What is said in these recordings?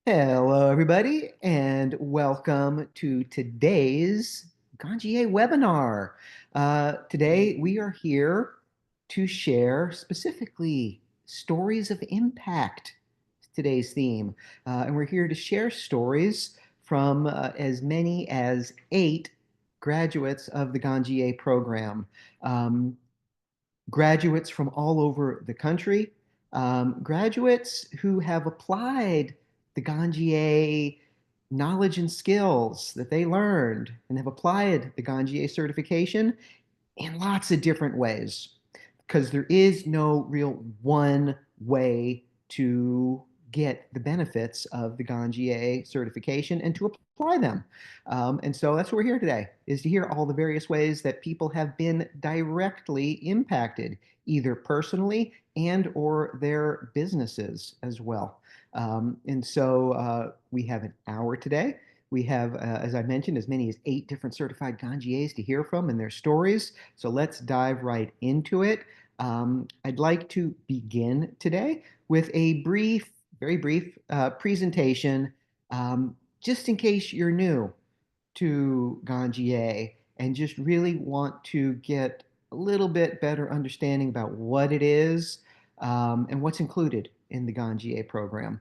Hello, everybody, and welcome to today's Ganjier webinar. Today, we are here to share specifically stories of impact, today's theme. And we're here to share stories from as many as 8 graduates of the Ganjier program. Um, Graduates from all over the country, graduates who have applied the Ganjier knowledge and skills that they learned and have applied the Ganjier certification in lots of different ways because there is no real one way to get the benefits of the Ganjier certification and to apply them. And so that's what we're here today, is to hear all the various ways that people have been directly impacted, either personally and or their businesses as well. And so we have an hour today. We have, as I mentioned, as many as 8 different certified Ganjiers to hear from and their stories. So let's dive right into it. I'd like to begin today with a brief, very brief presentation, just in case you're new to Ganjier and just really want to get a little bit better understanding about what it is and what's included in the Ganjier program.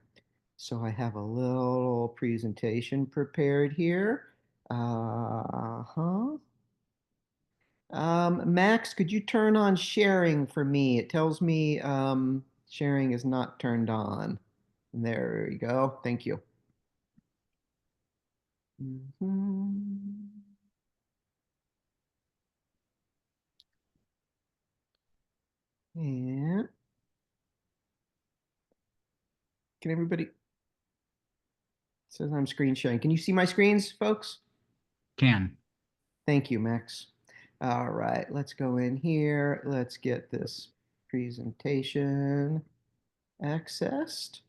So I have a little presentation prepared here. Uh-huh. Max, could you turn on sharing for me? It tells me sharing is not turned on. There you go. Thank you. Mhm. And can everybody, it says I'm screen sharing. Can you see my screens, folks? Can. Thank you, Max. All right, let's go in here. Let's get this presentation accessed.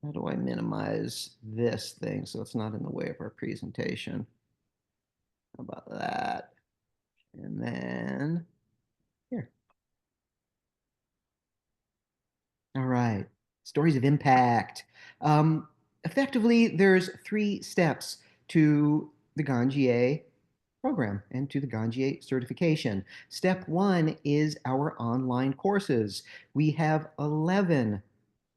How do I minimize this thing so it's not in the way of our presentation? How about that? And then here. All right. Stories of impact. Effectively, there's 3 steps to the Ganjier program and to the Ganjier certification. Step 1 is our online courses. We have 11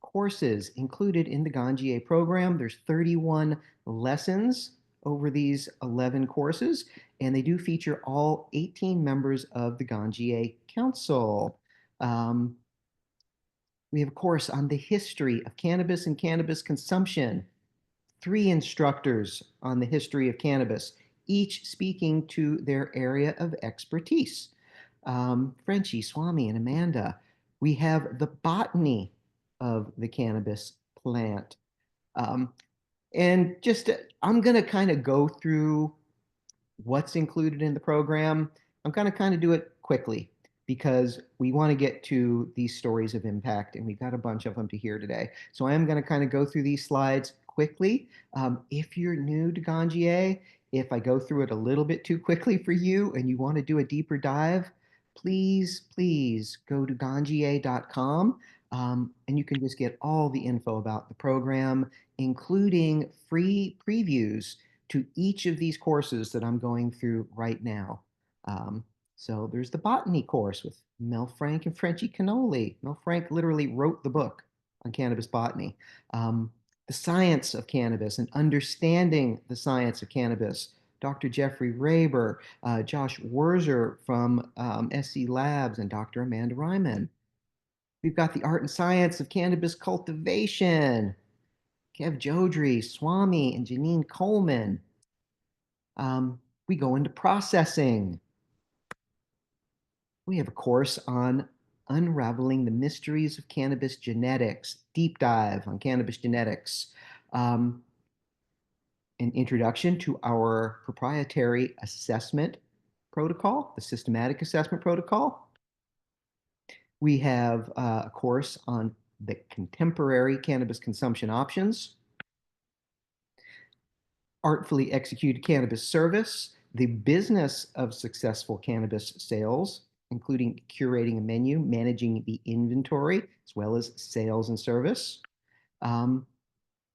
courses included in the Ganjier program. There's 31 lessons over these 11 courses, and they do feature all 18 members of the Ganjier Council. Um, we have a course on the history of cannabis and cannabis consumption. 3 instructors on the history of cannabis, each speaking to their area of expertise. Frenchie, Swami, and Amanda. We have the botany of the cannabis plant. Um, and just, I'm going to kind of go through what's included in the program. I'm going to kind of do it quickly because we want to get to these stories of impact, and we've got a bunch of them to hear today. So I am going to kind of go through these slides quickly. If you're new to Ganjier, if I go through it a little bit too quickly for you and you want to do a deeper dive, please go to ganjier.com, and you can just get all the info about the program, including free previews to each of these courses that I'm going through right now. Um, so there's the botany course with Mel Frank and Frenchie Cannoli. Mel Frank literally wrote the book on cannabis botany. The science of cannabis and understanding the science of cannabis. Dr. Jeffrey Raber, Josh Werzer from SC Labs, and Dr. Amanda Ryman. We've got the art and science of cannabis cultivation. Kev Jodry, Swami, and Janine Coleman. We go into processing. We have a course on unraveling the mysteries of cannabis genetics, deep dive on cannabis genetics, um, an introduction to our proprietary assessment protocol, the systematic assessment protocol. We have a course on the contemporary cannabis consumption options, artfully executed cannabis service, the business of successful cannabis sales, including curating a menu, managing the inventory, as well as sales and service. Um,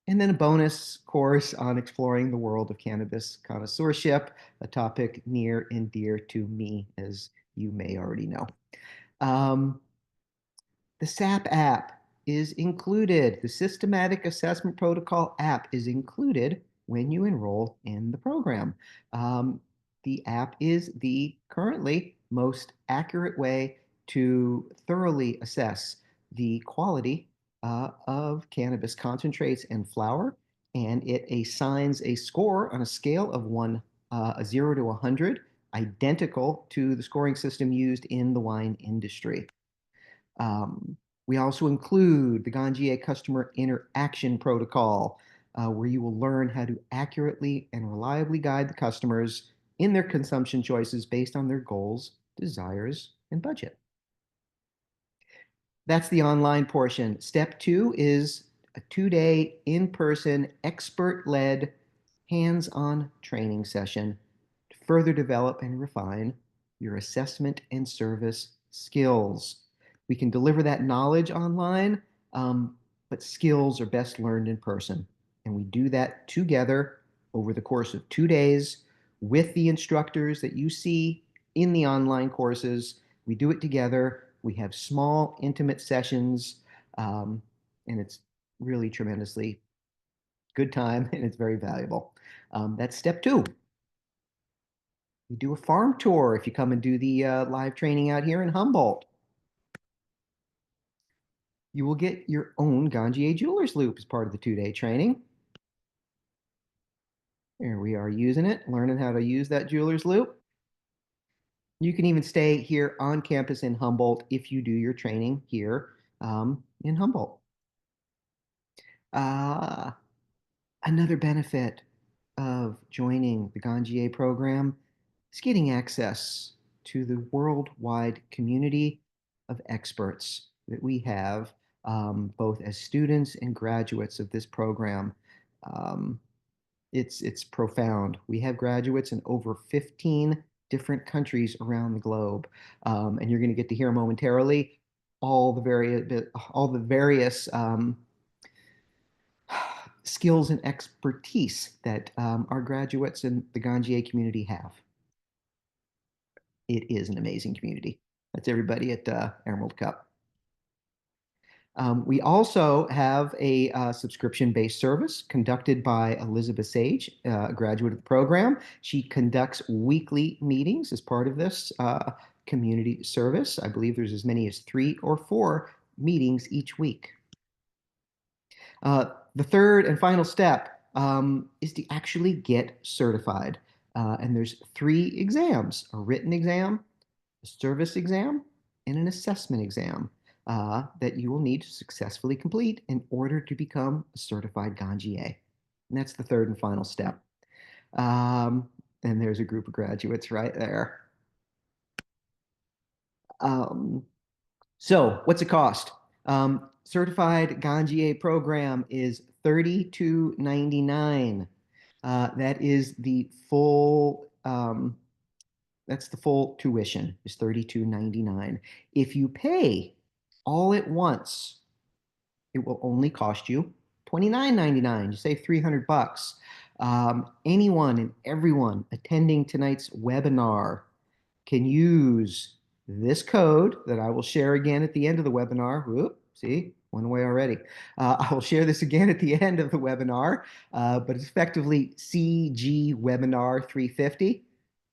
And then a bonus course on exploring the world of cannabis connoisseurship, a topic near and dear to me, as you may already know. Um, the SAP app is included. The Systematic Assessment Protocol app is included when you enroll in the program. Um, the app is the currently most accurate way to thoroughly assess the quality of cannabis concentrates and flower, and it assigns a score on a scale of a 0 to 100, identical to the scoring system used in the wine industry. Um, we also include the Ganjier Customer Interaction Protocol, where you will learn how to accurately and reliably guide the customers in their consumption choices based on their goals, desires, and budget. That's the online portion. Step two is a 2 day in-person, expert-led, hands-on training session to further develop and refine your assessment and service skills. We can deliver that knowledge online, but skills are best learned in person. And we do that together over the course of 2 days with the instructors that you see in the online courses. We do it together. We have small, intimate sessions, um, and it's really tremendously good time and it's very valuable. That's step two. We do a farm tour if you come and do the live training out here in Humboldt. You will get your own Ganjier Jeweler's Loop as part of the 2 day training. Here we are using it, learning how to use that Jeweler's Loop. You can even stay here on campus in Humboldt if you do your training here in Humboldt. Uh, Another benefit of joining the Ganjier program is getting access to the worldwide community of experts that we have, both as students and graduates of this program. Um, it's profound. We have graduates in over 15 different countries around the globe, and you're going to get to hear momentarily all the various skills and expertise that our graduates in the Ganjier community have. It is an amazing community. That's everybody at Emerald Cup. We also have a subscription-based service conducted by Elizabeth Sage, a graduate of the program. She conducts weekly meetings as part of this community service. I believe there's as many as 3 or 4 meetings each week. The third and final step is to actually get certified. And there's 3 exams: a written exam, a service exam, and an assessment exam that you will need to successfully complete in order to become a certified Ganjier. And that's the third and final step. Um, and there's a group of graduates right there. Um, So, what's it cost? Certified Ganjier program is $32.99. That is the full. That's the full tuition is $32.99. If you pay all at once, it will only cost you $29.99. You save 300 bucks. Anyone and everyone attending tonight's webinar can use this code that I will share again at the end of the webinar. Whoop, see, went away already. I will share this again at the end of the webinar, but it's effectively CG Webinar 350.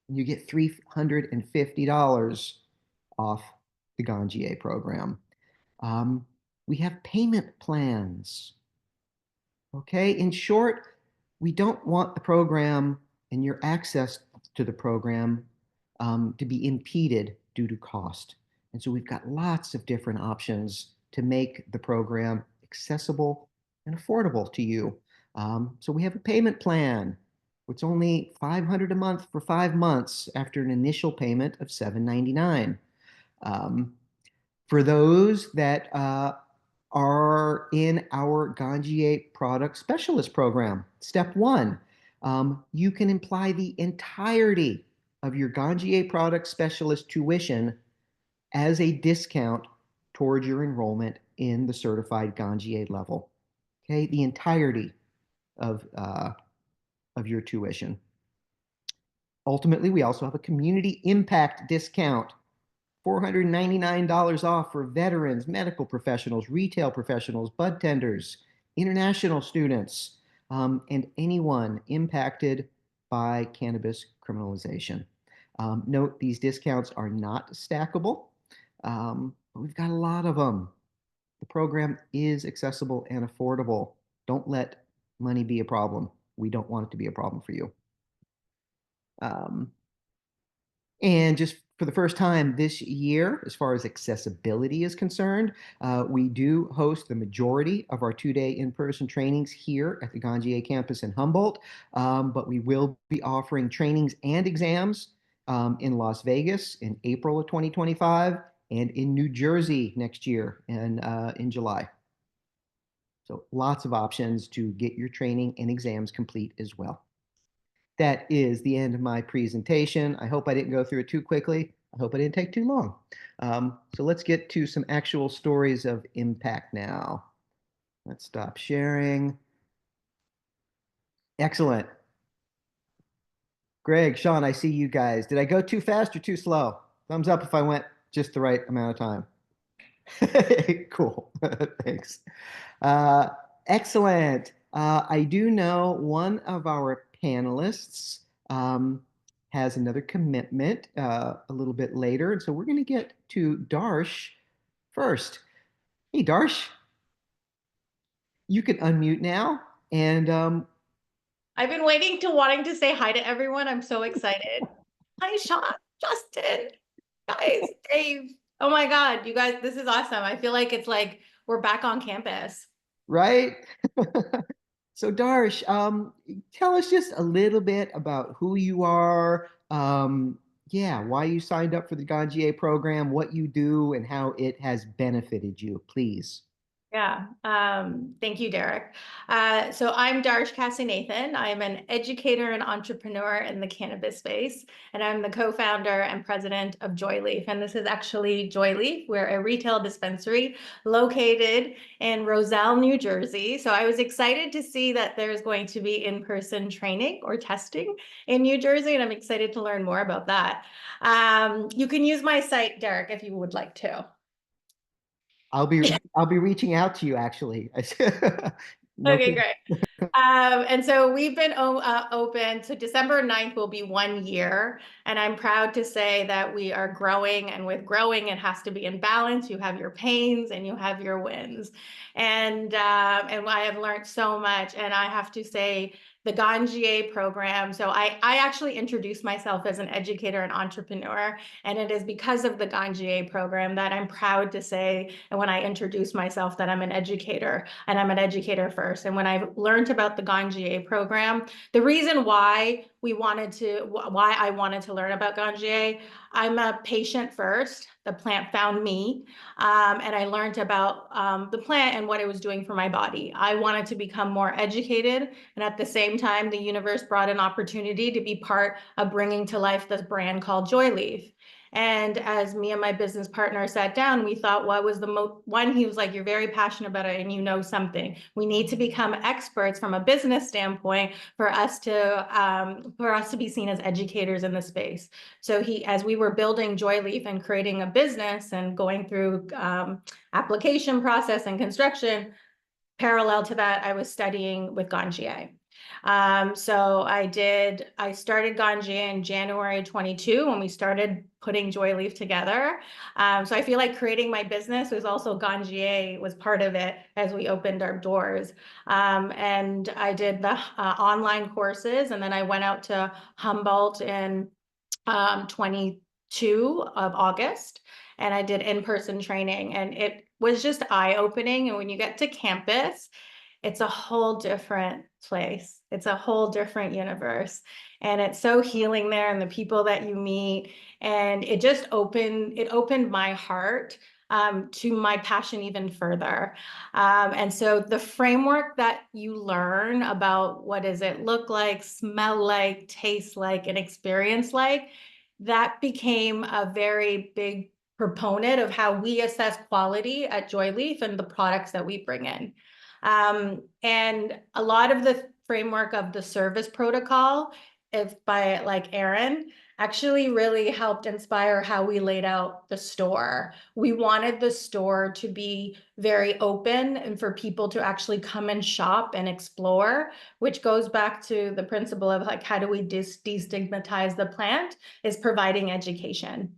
And you get $350 off the Ganjier program. Um, we have payment plans. Okay, in short, we don't want the program and your access to the program to be impeded due to cost. And so we've got lots of different options to make the program accessible and affordable to you. So we have a payment plan. It's only $500 a month for 5 months after an initial payment of $799. Um, for those that are in our Ganjier Product Specialist Program, step one, you can apply the entirety of your Ganjier Product Specialist tuition as a discount towards your enrollment in the certified Ganjier level. Okay, the entirety. of, of your tuition. Ultimately, we also have a community impact discount, $499 off for veterans, medical professionals, retail professionals, bud tenders, international students, and anyone impacted by cannabis criminalization. Note these discounts are not stackable, but we've got a lot of them. The program is accessible and affordable. Don't let money be a problem. We don't want it to be a problem for you. Um, and just for the first time this year, as far as accessibility is concerned, we do host the majority of our 2-day in-person trainings here at the Ganjier campus in Humboldt, but we will be offering trainings and exams in Las Vegas in April of 2025 and in New Jersey next year in July. So lots of options to get your training and exams complete as well. That is the end of my presentation. I hope I didn't go through it too quickly. I hope I didn't take too long. So let's get to some actual stories of impact now. Let's stop sharing. Excellent. Greg, Shaun, I see you guys. Did I go too fast or too slow? Thumbs up if I went just the right amount of time. Cool. Thanks. Uh, Excellent. I do know one of our panelists has another commitment a little bit later. And so we're going to get to Darsh first. Hey, Darsh, you can unmute now. And I've been wanting to say hi to everyone. I'm so excited. Hi, Shaun, Justin, guys, Dave. Oh my God, you guys, this is awesome. I feel like it's like we're back on campus. right? So, Darsh, tell us just a little bit about who you are. Yeah, why you signed up for the Ganjier program, what you do, and how it has benefited you, please. Yeah, thank you, Derek. So I'm Darsh Nathan. I'm an educator and entrepreneur in the cannabis space, and I'm the co-founder and president of Joyleaf. And this is actually Joyleaf. We're a retail dispensary located in Roselle, New Jersey. So I was excited to see that there's going to be in-person training or testing in New Jersey, and I'm excited to learn more about that. You can use my site, Derek, if you would like to. I'll be reaching out to you actually. No Okay, kidding. great. And so we've been open. So December 9th will be 1 year. And I'm proud to say that we are growing. And with growing, it has to be in balance. You have your pains and you have your wins. And I have learned so much. And I have to say, the Ganjier program. So I actually introduced myself as an educator and entrepreneur. And it is because of the Ganjier program that I'm proud to say, and when I introduce myself, that I'm an educator and I'm an educator first. And when I learned about the Ganjier program, the reason why I wanted to learn about Ganjier, I'm a patient first. The plant found me, and I learned about the plant and what it was doing for my body. I wanted to become more educated, and at the same time, the universe brought an opportunity to be part of bringing to life this brand called Joyleaf. And as me and my business partner sat down, we thought, what was the one? He was like, "You're very passionate about it and you know something. We need to become experts from a business standpoint for us to be seen as educators in the space." So as we were building Joyleaf and creating a business and going through application process and construction, parallel to that, I was studying with Ganjier. So I started Ganjier in January 22 when we started putting Joyleaf together. So I feel like creating my business was also Ganjier was part of it as we opened our doors. And I did the online courses, and then I went out to Humboldt in 22 of August, and I did in-person training, and it was just eye-opening. And when you get to campus, it's a whole different place. It's a whole different universe. And it's so healing there, and the people that you meet. And it opened my heart to my passion even further. And so the framework that you learn about what does it look like, smell like, taste like, and experience like, that became a very big proponent of how we assess quality at Joyleaf and the products that we bring in. And a lot of framework of the service protocol, if by like Aaron, actually really helped inspire how we laid out the store. We wanted the store to be very open and for people to actually come and shop and explore, which goes back to the principle of like, how do we destigmatize the plant, is providing education.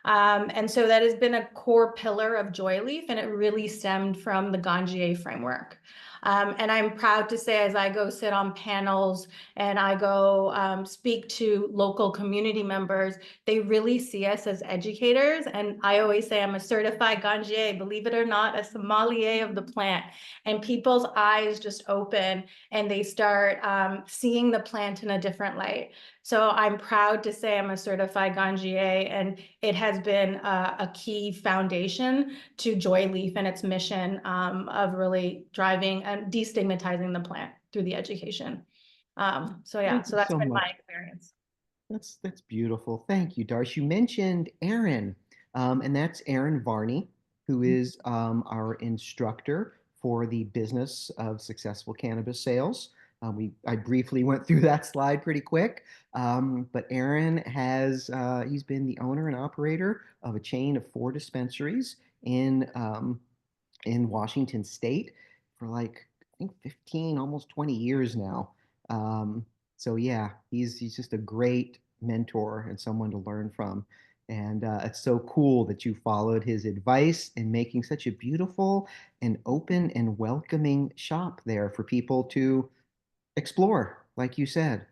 And so that has been a core pillar of Joy Leaf, and it really stemmed from the Ganjier framework. And I'm proud to say, as I go sit on panels and I go speak to local community members, they really see us as educators. And I always say I'm a certified Ganjier, believe it or not, a sommelier of the plant. And people's eyes just open and they start seeing the plant in a different light. So I'm proud to say I'm a certified Ganjier, and it has been a key foundation to Joy Leaf and its mission of really driving and destigmatizing the plant through the education. So yeah, Thank so you that's so been much. my experience. That's beautiful. Thank you, Darsh. You mentioned Aaron, and that's Aaron Varney, who is our instructor for the business of successful cannabis sales. I briefly went through that slide pretty quick, but Aaron he's been the owner and operator of a chain of 4 dispensaries in Washington State for like I think 15, almost 20 years now. So yeah, he's just a great mentor and someone to learn from. And it's so cool that you followed his advice in making such a beautiful and open and welcoming shop there for people to explore, like you said.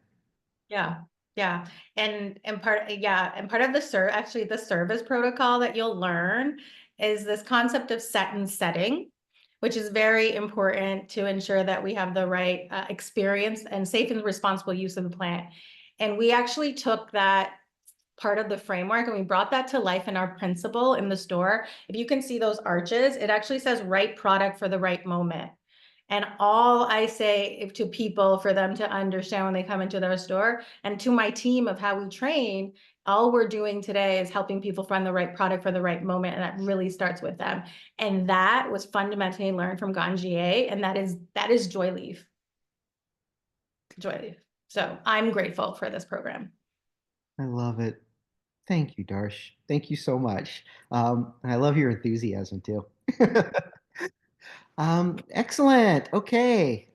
Yeah, yeah. And part of the actually the service protocol that you'll learn is this concept of set and setting, which is very important to ensure that we have the right experience and safe and responsible use of the plant. And we actually took that part of the framework and we brought that to life in our principle in the store. If you can see those arches, it actually says right product for the right moment. And all I say to people for them to understand when they come into their store, and to my team of how we train, all we're doing today is helping people find the right product for the right moment. And that really starts with them. And that was fundamentally learned from Ganjier. And that is Joy Leaf. Joy Leaf. So I'm grateful for this program. I love it. Thank you, Darsh. Thank you so much. And I love your enthusiasm too. Excellent. Okay.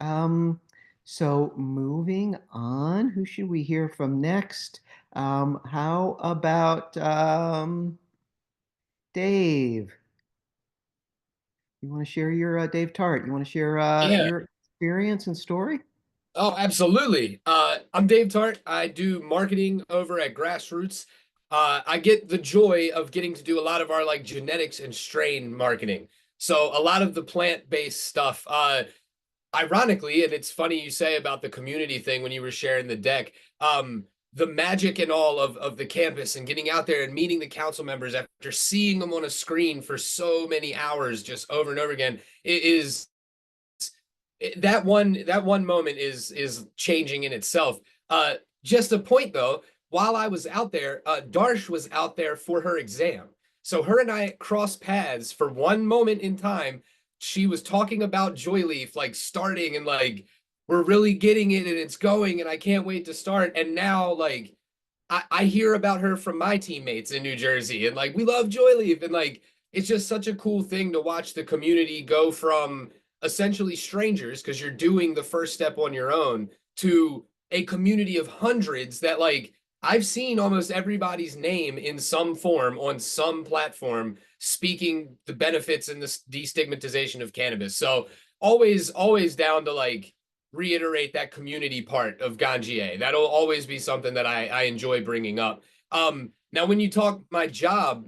So moving on, who should we hear from next? How about Dave? You want to share your Dave Tart? You want to share Yeah. your experience and story? Oh, absolutely. I'm Dave Tart. I do marketing over at Grassroots. I get the joy of getting to do a lot of our like genetics and strain marketing. So a lot of the plant-based stuff. Ironically, and it's funny you say about the community thing when you were sharing the deck. The magic and all of the campus and getting out there and meeting the council members after seeing them on a screen for so many hours, just over and over again, it is that one moment is changing in itself. Just a point though, while I was out there, Darsh was out there for her exam. So her and I crossed paths for one moment in time. She was talking about Joy Leaf, like starting and like we're really getting it and it's going and I can't wait to start. And now like I hear about her from my teammates in New Jersey and like we love Joy Leaf and like it's just such a cool thing to watch the community go from essentially strangers because you're doing the first step on your own to a community of hundreds that like I've seen almost everybody's name in some form on some platform speaking the benefits and the destigmatization of cannabis. So always down to like reiterate that community part of Ganjier. That'll always be something that I enjoy bringing up. Now, when you talk my job,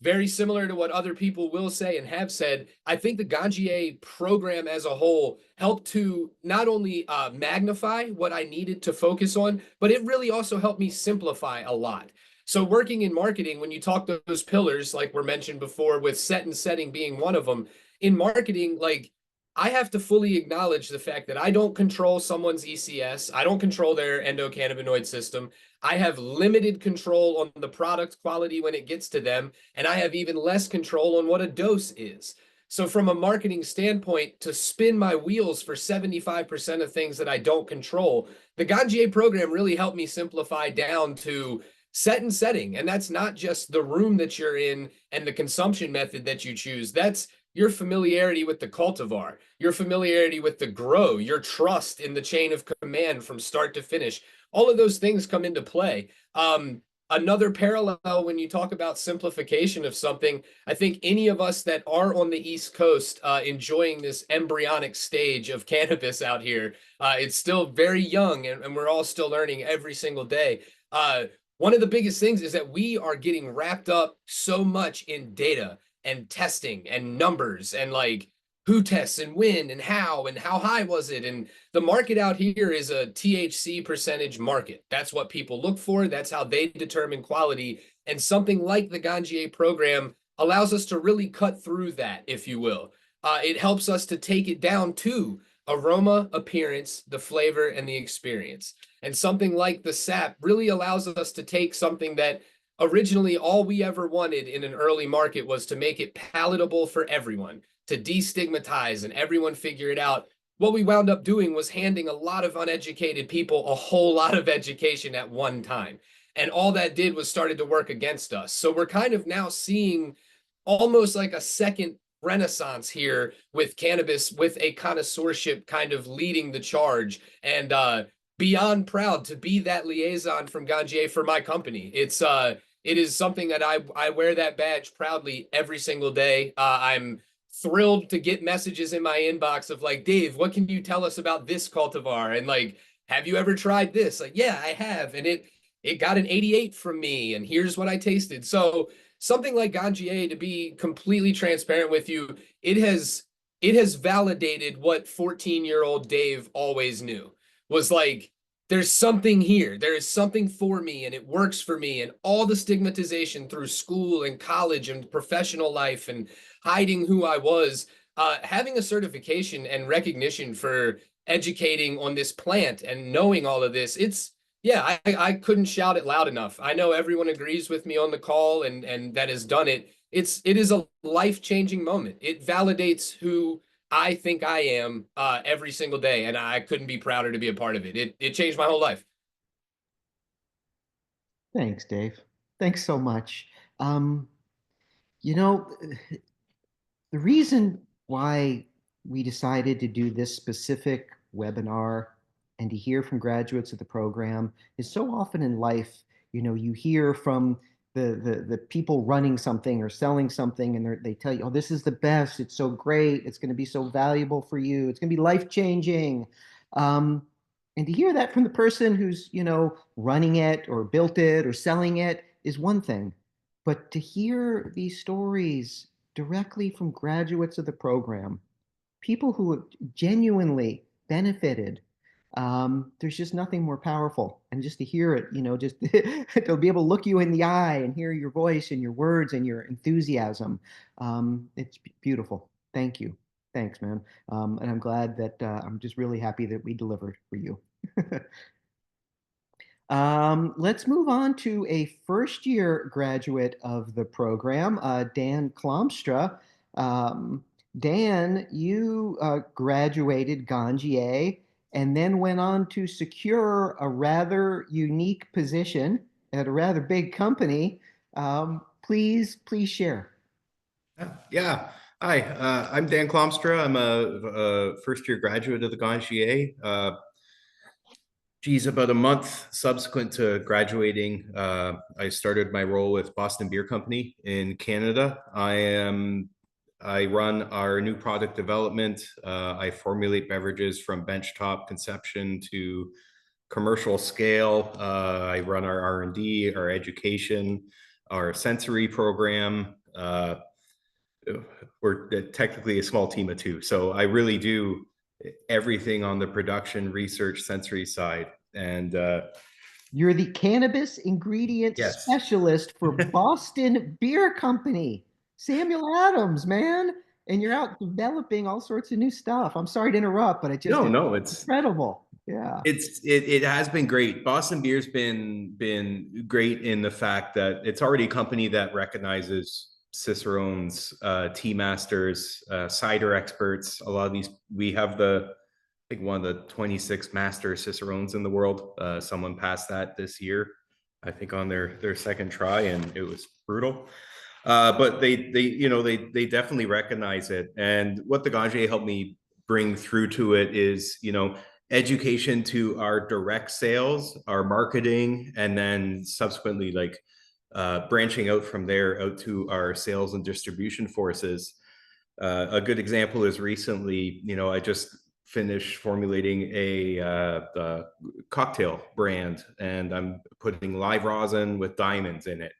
very similar to what other people will say and have said, I think the Ganjier program as a whole helped to not only magnify what I needed to focus on, but it really also helped me simplify a lot. So working in marketing, when you talk those pillars, like were mentioned before, with set and setting being one of them, in marketing, like I have to fully acknowledge the fact that I don't control someone's ECS. I don't control their endocannabinoid system. I have limited control on the product quality when it gets to them, and I have even less control on what a dose is. So from a marketing standpoint, to spin my wheels for 75% of things that I don't control, the Ganjier program really helped me simplify down to set and setting. And that's not just the room that you're in and the consumption method that you choose. That's your familiarity with the cultivar, your familiarity with the grow, your trust in the chain of command from start to finish. All of those things come into play. Another parallel when you talk about simplification of something, I think any of us that are on the East Coast enjoying this embryonic stage of cannabis out here, it's still very young and we're all still learning every single day. One of the biggest things is that we are getting wrapped up so much in data and testing and numbers and like who tests and when and how high was it. And the market out here is a THC percentage market. That's what people look for. That's how they determine quality. And something like the Ganjier program allows us to really cut through that, if you will. It helps us to take it down to aroma, appearance, the flavor, and the experience. And something like the sap really allows us to take something that originally all we ever wanted in an early market was to make it palatable for everyone, to destigmatize and everyone figure it out. What we wound up doing was handing a lot of uneducated people a whole lot of education at one time. And all that did was started to work against us. So we're kind of now seeing almost like a second renaissance here with cannabis, with a connoisseurship kind of leading the charge. And beyond proud to be that liaison from Ganjier for my company. It is something that I wear that badge proudly every single day. I'm thrilled to get messages in my inbox of like, Dave, what can you tell us about this cultivar? And like, have you ever tried this? Like, yeah, I have. And it got an 88 from me. And here's what I tasted. So something like Ganjier, to be completely transparent with you, it has validated what 14-year-old Dave always knew was like, there's something here. There is something for me and it works for me. And all the stigmatization through school and college and professional life and hiding who I was, having a certification and recognition for educating on this plant and knowing all of this, yeah, I couldn't shout it loud enough. I know everyone agrees with me on the call and that has done it. It is a life-changing moment. It validates who I think I am every single day, and I couldn't be prouder to be a part of it. It changed my whole life. Thanks, Dave. Thanks so much. Um, you know, the reason why we decided to do this specific webinar and to hear from graduates of the program is so often in life, you hear from the people running something or selling something, and they tell you, oh, this is the best. It's so great. It's going to be so valuable for you. It's going to be life-changing. And to hear that from the person who's, running it or built it or selling it is one thing. But to hear these stories directly from graduates of the program, people who have genuinely benefited. There's just nothing more powerful. And just to hear it, just to be able to look you in the eye and hear your voice and your words and your enthusiasm, it's beautiful. Thank you. Thanks, man. And I'm glad that I'm just really happy that we delivered for you. Let's move on to a first year graduate of the program, Dan Klomstra. Dan, you graduated Ganjier and then went on to secure a rather unique position at a rather big company. Please share. Yeah. Hi, I'm Dan Klomstra. I'm a first year graduate of the Ganjier. About a month subsequent to graduating, I started my role with Boston Beer Company in Canada. I run our new product development. I formulate beverages from benchtop conception to commercial scale. I run our R&D, our education, our sensory program. We're technically a small team of two. So I really do everything on the production, research, sensory side. And you're the cannabis ingredient yes. specialist for Boston Beer Company. Samuel Adams, man. And you're out developing all sorts of new stuff. I'm sorry to interrupt, but it's incredible. Yeah. It has been great. Boston Beer's been great in the fact that it's already a company that recognizes cicerones, tea masters, cider experts. A lot of these, we have the, I think one of the 26 master cicerones in the world. Someone passed that this year, I think on their second try, and it was brutal. But they definitely recognize it. And what the Ganjier helped me bring through to it is, education to our direct sales, our marketing, and then subsequently like branching out from there out to our sales and distribution forces. A good example is recently, I just finished formulating a cocktail brand, and I'm putting live rosin with diamonds in it.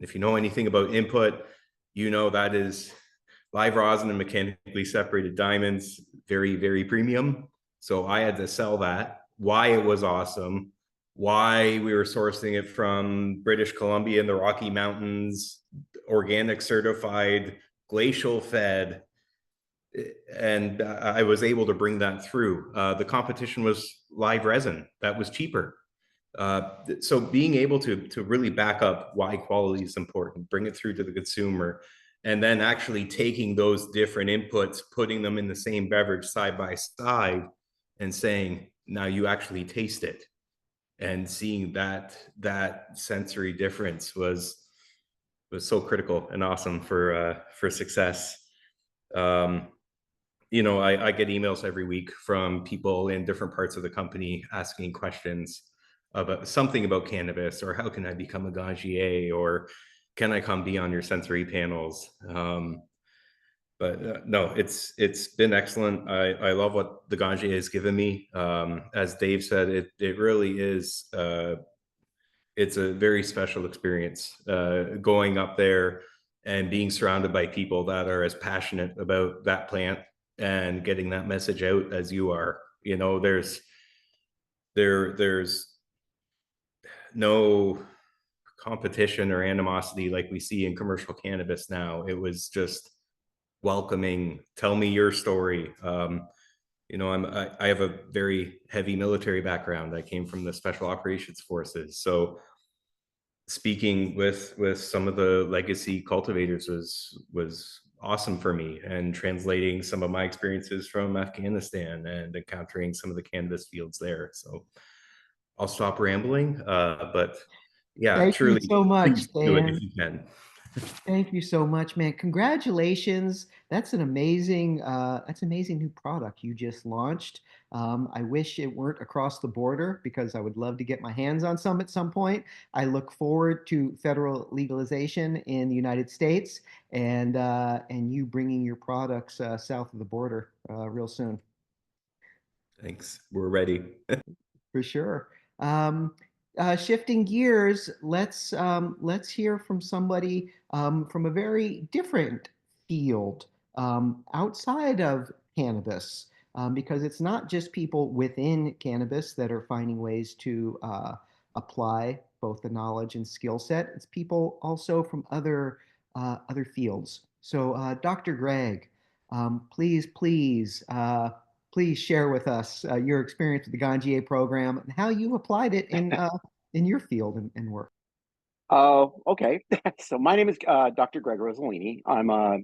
If you know anything about input, that is live rosin and mechanically separated diamonds, very, very premium. So I had to sell that, why it was awesome, why we were sourcing it from British Columbia in the Rocky Mountains, organic certified, glacial fed. And I was able to bring that through. The competition was live resin. That was cheaper. So being able to really back up why quality is important, bring it through to the consumer, and then actually taking those different inputs, putting them in the same beverage side by side, and saying, now you actually taste it, and seeing that sensory difference was so critical and awesome for success. I get emails every week from people in different parts of the company asking questions about something about cannabis, or how can I become a Ganjier, or can I come be on your sensory panels? But no, it's been excellent. I love what the Ganjier has given me. As Dave said, it really is. It's a very special experience going up there and being surrounded by people that are as passionate about that plant and getting that message out as you are. There's no competition or animosity like we see in commercial cannabis now. It was just welcoming. Tell me your story. I have a very heavy military background. I came from the special operations forces, so speaking with some of the legacy cultivators was awesome for me, and translating some of my experiences from Afghanistan and encountering some of the cannabis fields there. So I'll stop rambling, but yeah, Thank you truly, so much, please do it Stan. if you can. Thank you so much, man. Congratulations. That's amazing new product you just launched. I wish it weren't across the border because I would love to get my hands on some at some point. I look forward to federal legalization in the United States and you bringing your products south of the border real soon. Thanks, we're ready. For sure. Um, Shifting gears, let's hear from somebody from a very different field outside of cannabis, because it's not just people within cannabis that are finding ways to apply both the knowledge and skill set. It's people also from other fields. So, Dr. Greg, please share with us your experience with the Ganjier program and how you applied it in your field and work. Okay. So my name is Dr. Greg Rossellini. I'm a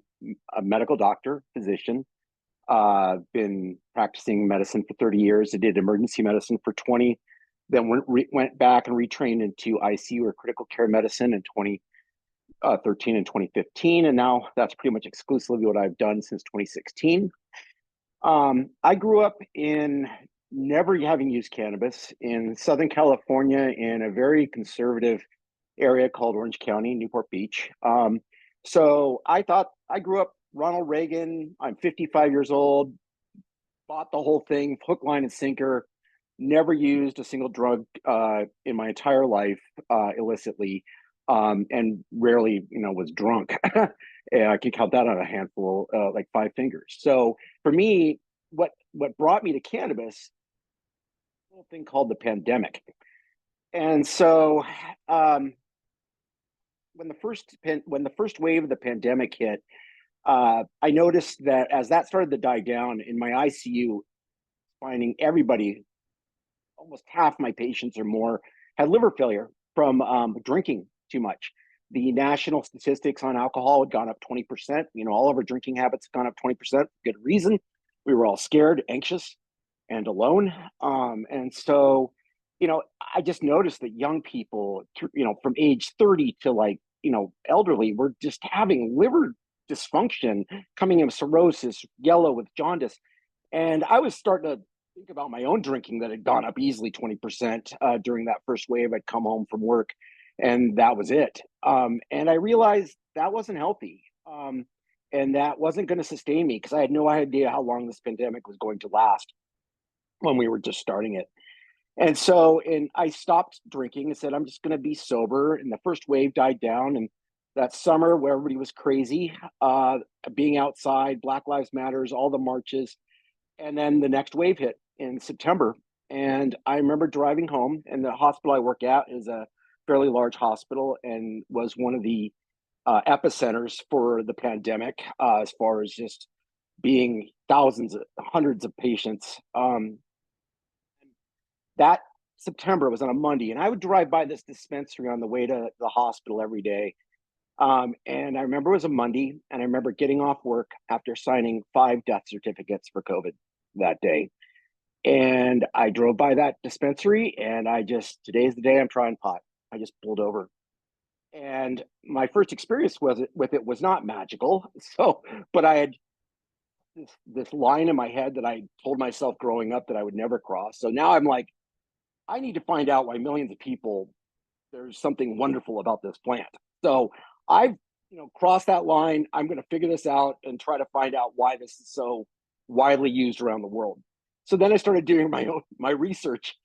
medical doctor, physician. Been practicing medicine for 30 years. I did emergency medicine for 20, then went back and retrained into ICU or critical care medicine in 2013 and 2015. And now that's pretty much exclusively what I've done since 2016. I grew up in never having used cannabis in Southern California in a very conservative area called Orange County, Newport Beach. So I grew up Ronald Reagan. I'm 55 years old, bought the whole thing, hook, line, and sinker, never used a single drug in my entire life illicitly, and rarely, was drunk. I can count that on a handful, like 5 fingers. So for me, what brought me to cannabis, a little thing called the pandemic. And so when the first wave of the pandemic hit, I noticed that as that started to die down in my ICU, finding everybody, almost half my patients or more, had liver failure from drinking too much. The national statistics on alcohol had gone up 20%. You know, all of our drinking habits had gone up 20%. Good reason. We were all scared, anxious, and alone. And so, you know, I just noticed that young people, you know, from age 30 to like, you know, elderly, were just having liver dysfunction, coming in cirrhosis, yellow with jaundice. And I was starting to think about my own drinking that had gone up easily 20% during that first wave. I'd come home from work and that was it. And I realized that wasn't healthy. And that wasn't going to sustain me because I had no idea how long this pandemic was going to last when we were just starting it. And so, and I stopped drinking and said, I'm just going to be sober. And the first wave died down. And that summer where everybody was crazy, being outside, Black Lives Matters, all the marches. And then the next wave hit in September. And I remember driving home, and the hospital I work at is a fairly large hospital and was one of the epicenters for the pandemic, as far as just being thousands, hundreds of patients. That September was on a Monday, and I would drive by this dispensary on the way to the hospital every day. And I remember it was a Monday, and I remember getting off work after signing 5 death certificates for COVID that day. And I drove by that dispensary, and today's the day I'm trying pot. I just pulled over. And my first experience with it was not magical. So, but I had this line in my head that I told myself growing up that I would never cross. So now I'm like, I need to find out why millions of people, there's something wonderful about this plant. So I've, you know, crossed that line. I'm going to figure this out and try to find out why this is so widely used around the world. So then I started doing my research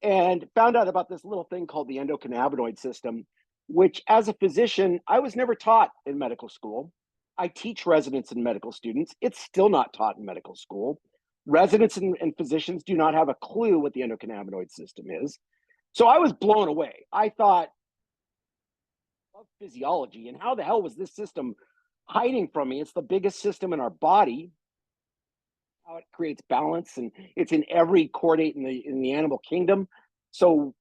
and found out about this little thing called the endocannabinoid system, which as a physician, I was never taught in medical school. I teach residents and medical students. It's still not taught in medical school. Residents and physicians do not have a clue what the endocannabinoid system is. So I was blown away. I thought of physiology and how the hell was this system hiding from me? It's the biggest system in our body. How it creates balance, and it's in every chordate in the animal kingdom. So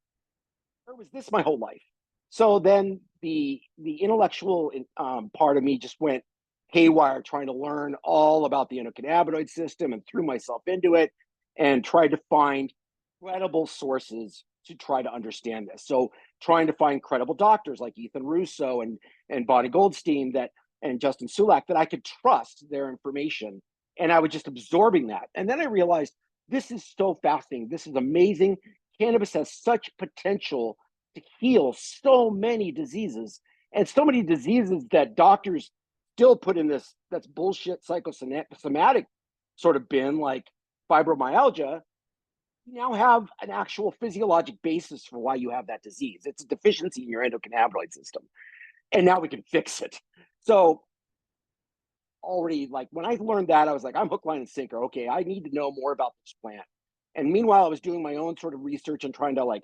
where was this my whole life? So then the intellectual part of me just went haywire, trying to learn all about the endocannabinoid system, and threw myself into it and tried to find credible sources to try to understand this. So trying to find credible doctors like Ethan Russo and Bonnie Goldstein and Justin Sulak that I could trust their information. And I was just absorbing that. And then I realized this is so fascinating. This is amazing. Cannabis has such potential to heal so many diseases, and so many diseases that doctors still put in this that's bullshit psychosomatic sort of bin, like fibromyalgia. You now have an actual physiologic basis for why you have that disease. It's a deficiency in your endocannabinoid system. And now we can fix it. So already, like, when I learned that, I was like, I'm hook, line, and sinker. Okay, I need to know more about this plant. And meanwhile, I was doing my own sort of research and trying to, like,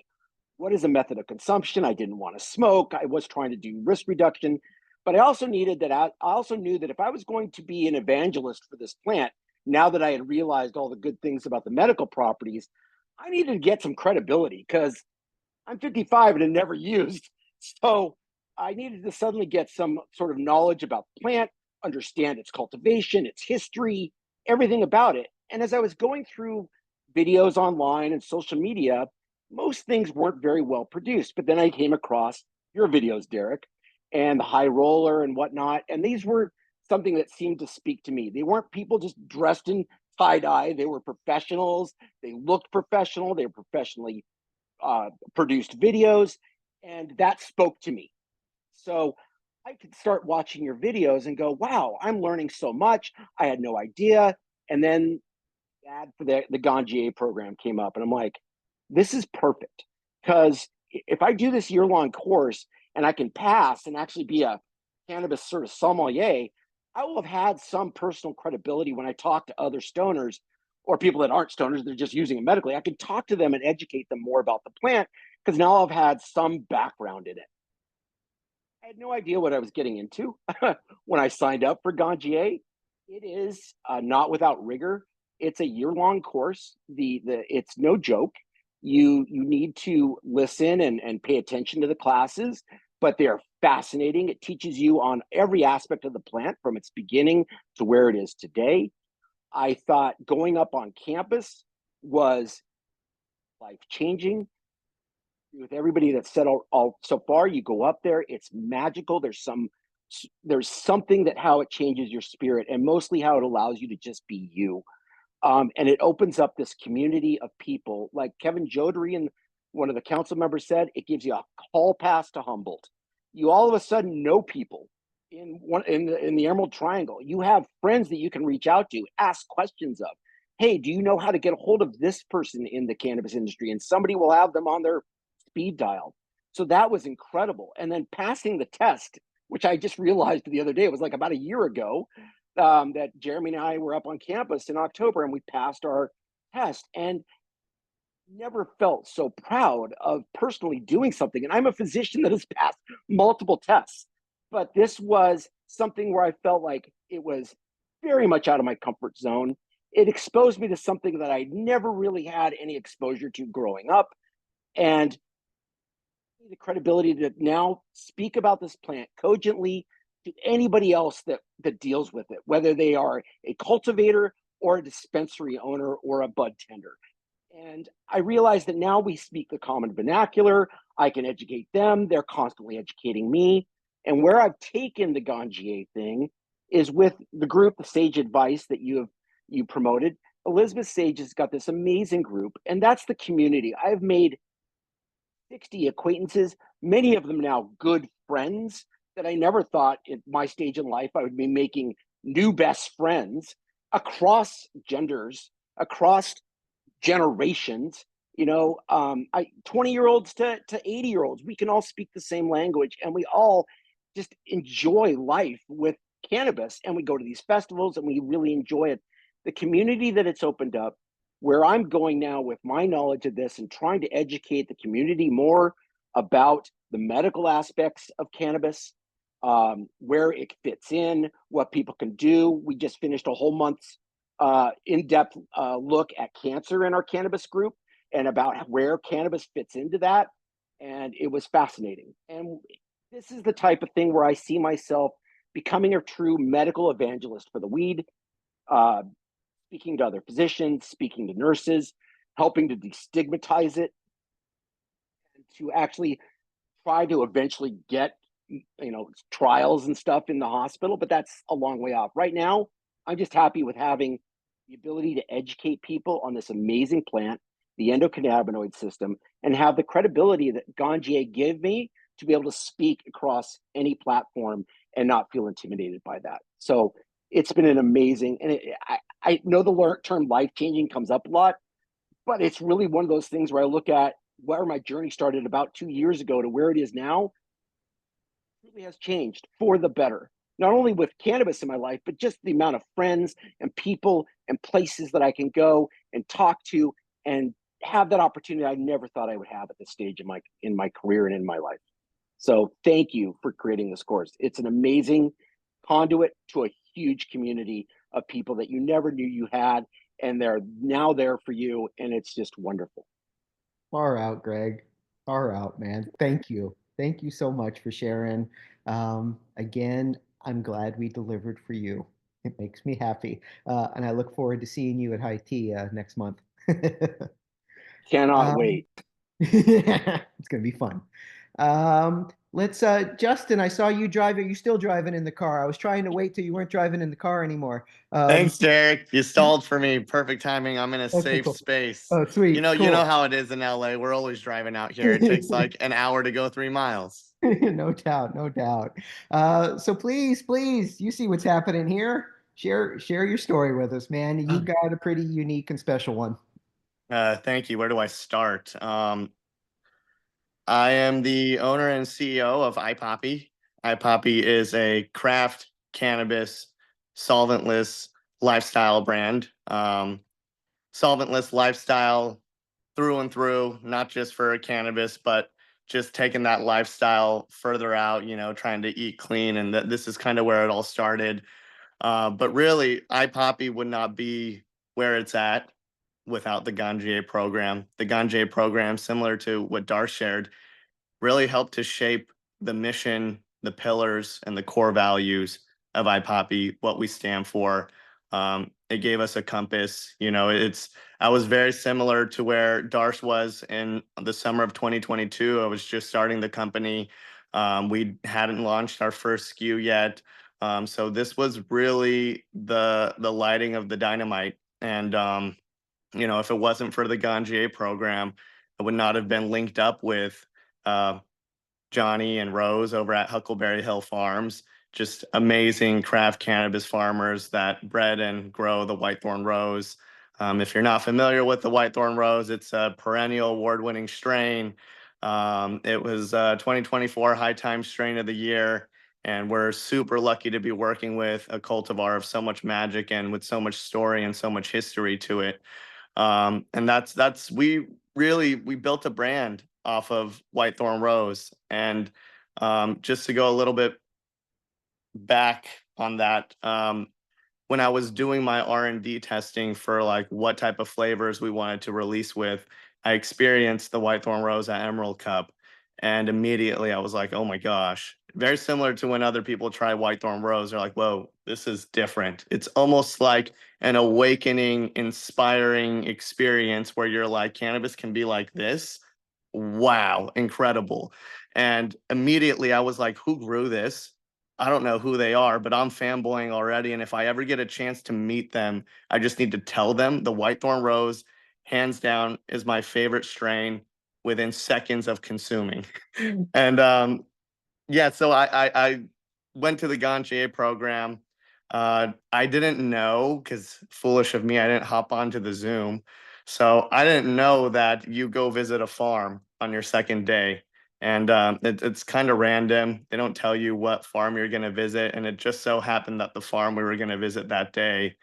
what is a method of consumption? I didn't want to smoke. I was trying to do risk reduction, but I also knew that if I was going to be an evangelist for this plant, now that I had realized all the good things about the medical properties, I needed to get some credibility because I'm 55 and had never used. So I needed to suddenly get some sort of knowledge about the plant, understand its cultivation, its history, everything about it. And as I was going through videos online and social media, most things weren't very well produced. But then I came across your videos, Derek, and the high roller and whatnot. And these were something that seemed to speak to me. They weren't people just dressed in tie-dye. They were professionals. They looked professional. They were professionally produced videos. And that spoke to me. So I could start watching your videos and go, wow, I'm learning so much. I had no idea. And then the ad for the Ganjier program came up, and I'm like, this is perfect. Because if I do this year-long course and I can pass and actually be a cannabis sort of sommelier, I will have had some personal credibility when I talk to other stoners or people that aren't stoners, they're just using it medically. I can talk to them and educate them more about the plant because now I've had some background in it. I had no idea what I was getting into when I signed up for Ganjier. It is not without rigor. It's a year-long course. It's no joke. You need to listen and pay attention to the classes. but they are fascinating. It teaches you on every aspect of the plant from its beginning to where it is today. I thought going up on campus was life-changing. With everybody that's said all so far, you go up there, it's magical. There's something that how it changes your spirit, and mostly how it allows you to just be you. And it opens up this community of people, like Kevin Jodary and one of the council members said, it gives you a hall pass to Humboldt. You all of a sudden know people in the Emerald Triangle. You have friends that you can reach out to, ask questions of. Hey, do you know how to get a hold of this person in the cannabis industry? And somebody will have them on their speed dial. So that was incredible. And then passing the test, which I just realized the other day, it was like about a year ago, that Jeremy and I were up on campus in October, and we passed our test, and never felt so proud of personally doing something. And I'm a physician that has passed multiple tests, but this was something where I felt like it was very much out of my comfort zone. It exposed me to something that I never really had any exposure to growing up, and the credibility to now speak about this plant cogently to anybody else that deals with it, whether they are a cultivator or a dispensary owner or a bud tender. And I realize that now we speak the common vernacular. I can educate them. They're constantly educating me. And where I've taken the Ganjier thing is with the group, the Sage Advice that you promoted. Elizabeth Sage has got this amazing group, and that's the community. I've made 60 acquaintances, many of them now good friends that I never thought at my stage in life I would be making new best friends across genders, across generations. 20-year-olds to 80-year-olds, we can all speak the same language, and we all just enjoy life with cannabis, and we go to these festivals and we really enjoy it. The community that it's opened up, where I'm going now with my knowledge of this and trying to educate the community more about the medical aspects of cannabis, where it fits in, what people can do. We just finished a whole month's in-depth look at cancer in our cannabis group and about where cannabis fits into that. And it was fascinating. And this is the type of thing where I see myself becoming a true medical evangelist for the weed, speaking to other physicians, speaking to nurses, helping to destigmatize it, and to actually try to eventually get trials and stuff in the hospital. But that's a long way off. Right now, I'm just happy with having the ability to educate people on this amazing plant, the endocannabinoid system, and have the credibility that Ganjier gave me to be able to speak across any platform and not feel intimidated by that. So it's been an amazing, and I know the term life-changing comes up a lot, but it's really one of those things where I look at where my journey started about 2 years ago to where it is now. It really has changed for the better, not only with cannabis in my life, but just the amount of friends and people and places that I can go and talk to and have that opportunity I never thought I would have at this stage in my career and in my life. So thank you for creating this course. It's an amazing conduit to a huge community of people that you never knew you had, and they're now there for you, and it's just wonderful. Far out, Greg. Far out, man. Thank you. Thank you so much for sharing. Again, I'm glad we delivered for you. It makes me happy. And I look forward to seeing you at High Tea next month. Cannot Um, wait. it's gonna be fun. Let's Justin, I saw you driving. You still driving in the car. I was trying to wait till you weren't driving in the car anymore. Thanks, Derek. You stalled for me. Perfect timing. I'm in a Okay, safe cool. space. Oh, sweet, You know cool. how it is in LA. We're always driving out here. It takes like an hour to go 3 miles. No doubt, no doubt. So please, you see what's happening here. Share your story with us, man. You got a pretty unique and special one. Thank you. Where do I start? I am the owner and CEO of iPoppy. iPoppy is a craft cannabis solventless lifestyle brand. Solventless lifestyle through and through, not just for cannabis, but just taking that lifestyle further out, trying to eat clean. And this is kind of where it all started. But really, iPoppy would not be where it's at without the Ganjier program. The Ganjier program, similar to what Dar shared, really helped to shape the mission, the pillars, and the core values of iPoppy, what we stand for. It gave us a compass. I was very similar to where Darsh was in the summer of 2022. I was just starting the company. We hadn't launched our first SKU yet. So this was really the lighting of the dynamite. And if it wasn't for the Ganjier program, I would not have been linked up with Johnny and Rose over at Huckleberry Hill Farms. Just amazing craft cannabis farmers that bred and grow the Whitethorn Rose. If you're not familiar with the Whitethorn Rose, it's a perennial award-winning strain. It was 2024 High Time Strain of the Year, and we're super lucky to be working with a cultivar of so much magic and with so much story and so much history to it. And we built a brand off of Whitethorn Rose. And just to go a little bit back on that, when I was doing my R&D testing for like what type of flavors we wanted to release with, I experienced the Whitethorn Rose at Emerald Cup. And immediately I was like, oh my gosh, very similar to when other people try Whitethorn Rose. They're like, whoa, this is different. It's almost like an awakening, inspiring experience where you're like, cannabis can be like this. Wow, incredible. And immediately I was like, who grew this? I don't know who they are, but I'm fanboying already. And if I ever get a chance to meet them, I just need to tell them the Whitethorn Rose, hands down, is my favorite strain within seconds of consuming. And yeah, so I went to the Ganjier program. I didn't know, because foolish of me, I didn't hop onto the Zoom. So I didn't know that you go visit a farm on your second day. And it's kind of random. They don't tell you what farm you're going to visit. And it just so happened that the farm we were going to visit that day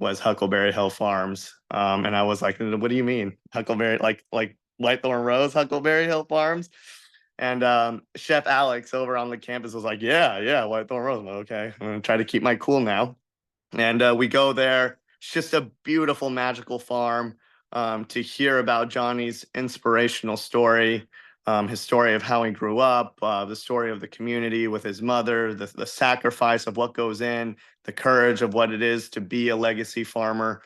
was Huckleberry Hill Farms. And I was like, what do you mean? Huckleberry, like Whitethorn Rose, Huckleberry Hill Farms? And Chef Alex over on the campus was like, yeah, Whitethorn Rose. I'm like, okay, I'm going to try to keep my cool now. And we go there. It's just a beautiful, magical farm. To hear about Johnny's inspirational story, his story of how he grew up, the story of the community with his mother, the sacrifice of what goes in, the courage of what it is to be a legacy farmer.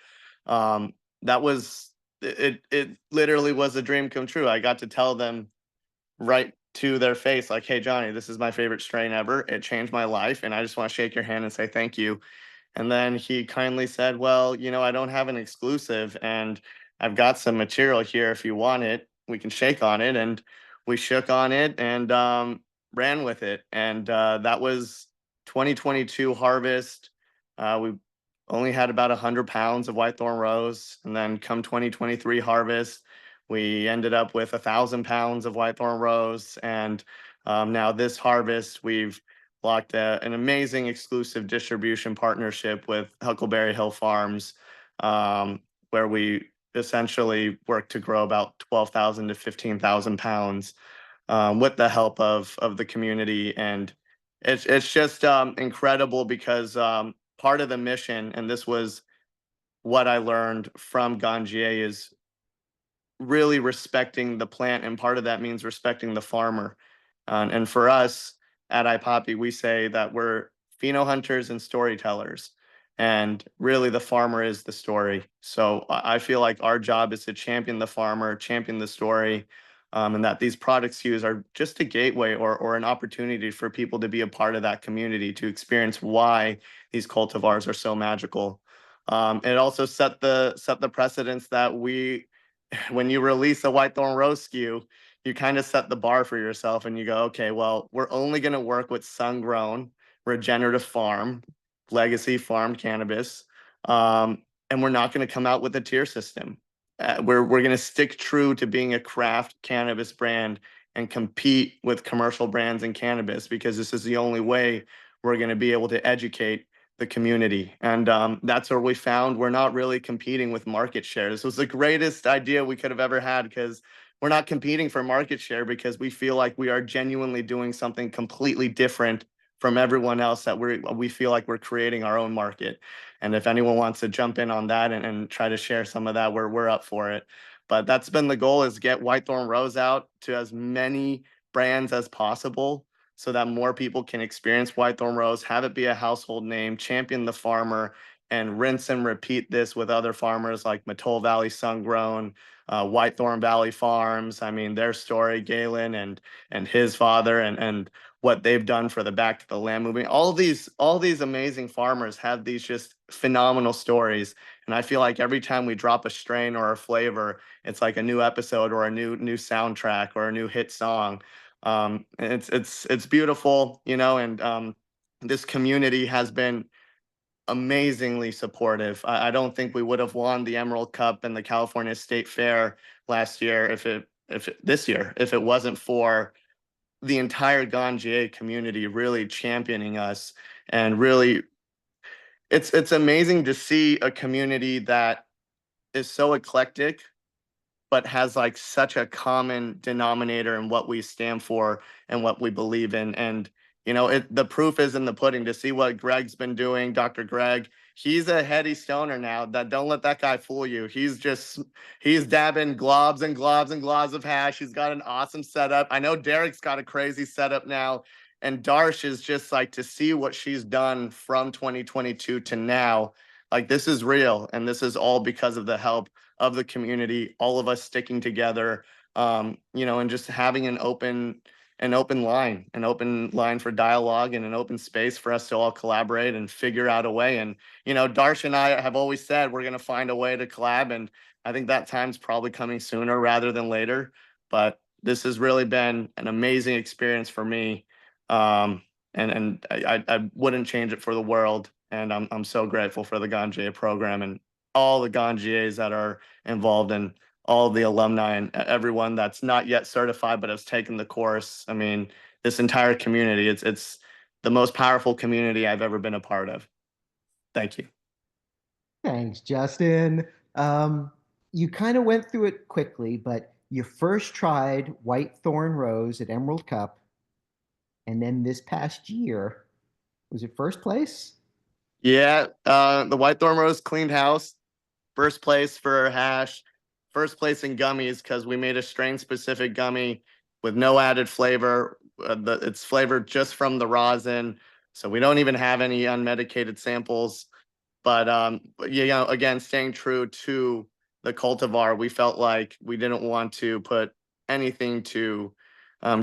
That was it. It literally was a dream come true. I got to tell them right to their face, like, hey, Johnny, this is my favorite strain ever. It changed my life, and I just want to shake your hand and say thank you. And then he kindly said, well, I don't have an exclusive, and I've got some material here. If you want it, we can shake on it. And we shook on it and ran with it. And that was 2022 harvest. We only had about 100 pounds of Whitethorn Rose. And then come 2023 harvest, we ended up with 1,000 pounds of Whitethorn Rose. And now this harvest, we've locked an amazing exclusive distribution partnership with Huckleberry Hill Farms, where we essentially work to grow about 12,000 to 15,000 pounds with the help of the community. And it's just incredible because part of the mission, and this was what I learned from Ganjier, is really respecting the plant, and part of that means respecting the farmer. And for us at iPoppy, we say that we're pheno hunters and storytellers, and really the farmer is the story. So I feel like our job is to champion the farmer, champion the story, and that these product SKUs are just a gateway or an opportunity for people to be a part of that community, to experience why these cultivars are so magical. It also set the precedence that when you release a Whitethorn Rose SKU, you kind of set the bar for yourself and you go, okay, well, we're only going to work with sun-grown, regenerative farm, legacy farmed cannabis. And we're not going to come out with a tier system. We're going to stick true to being a craft cannabis brand and compete with commercial brands in cannabis, because this is the only way we're going to be able to educate the community. And that's where we found we're not really competing with market share. This was the greatest idea we could have ever had, because we're not competing for market share, because we feel like we are genuinely doing something completely different from everyone else, that we feel like we're creating our own market. And if anyone wants to jump in on that and try to share some of that, we're up for it. But that's been the goal, is get Whitethorn Rose out to as many brands as possible, so that more people can experience Whitethorn Rose, have it be a household name, champion the farmer, and rinse and repeat this with other farmers like Mattole Valley Sungrown, Whitethorn Valley Farms. I mean, their story, Galen and his father, and what they've done for the Back to the Land movement. All these amazing farmers have these just phenomenal stories. And I feel like every time we drop a strain or a flavor, it's like a new episode or a new soundtrack or a new hit song. And it's beautiful, you know, and this community has been amazingly supportive. I don't think we would have won the Emerald Cup and the California State Fair last year if it wasn't for the entire Ganjier community really championing us. And really, it's amazing to see a community that is so eclectic but has like such a common denominator in what we stand for and what we believe in. And you know, the proof is in the pudding. To see what Greg's been doing, Dr. Greg, he's a heady stoner now. That don't let that guy fool you. He's dabbing globs and globs and globs of hash. He's got an awesome setup. I know Derek's got a crazy setup now. And Darsh is just like, to see what she's done from 2022 to now. Like, this is real, and this is all because of the help of the community, all of us sticking together, you know, and just having an open line for dialogue and an open space for us to all collaborate and figure out a way. And, you know, Darsh and I have always said we're going to find a way to collab. And I think that time's probably coming sooner rather than later. But this has really been an amazing experience for me. And I wouldn't change it for the world. And I'm so grateful for the Ganjier program and all the Ganjiers that are involved, and all the alumni and everyone that's not yet certified but has taken the course. I mean, this entire community, it's the most powerful community I've ever been a part of. Thank you. Thanks, Justin. You kind of went through it quickly, but you first tried Whitethorn Rose at Emerald Cup, and then this past year, was it first place? Yeah, the Whitethorn Rose cleaned house. First place for hash, first place in gummies because we made a strain specific gummy with no added flavor. It's flavored just from the rosin, so we don't even have any unmedicated samples. But you know, again, staying true to the cultivar, we felt like we didn't want to put anything to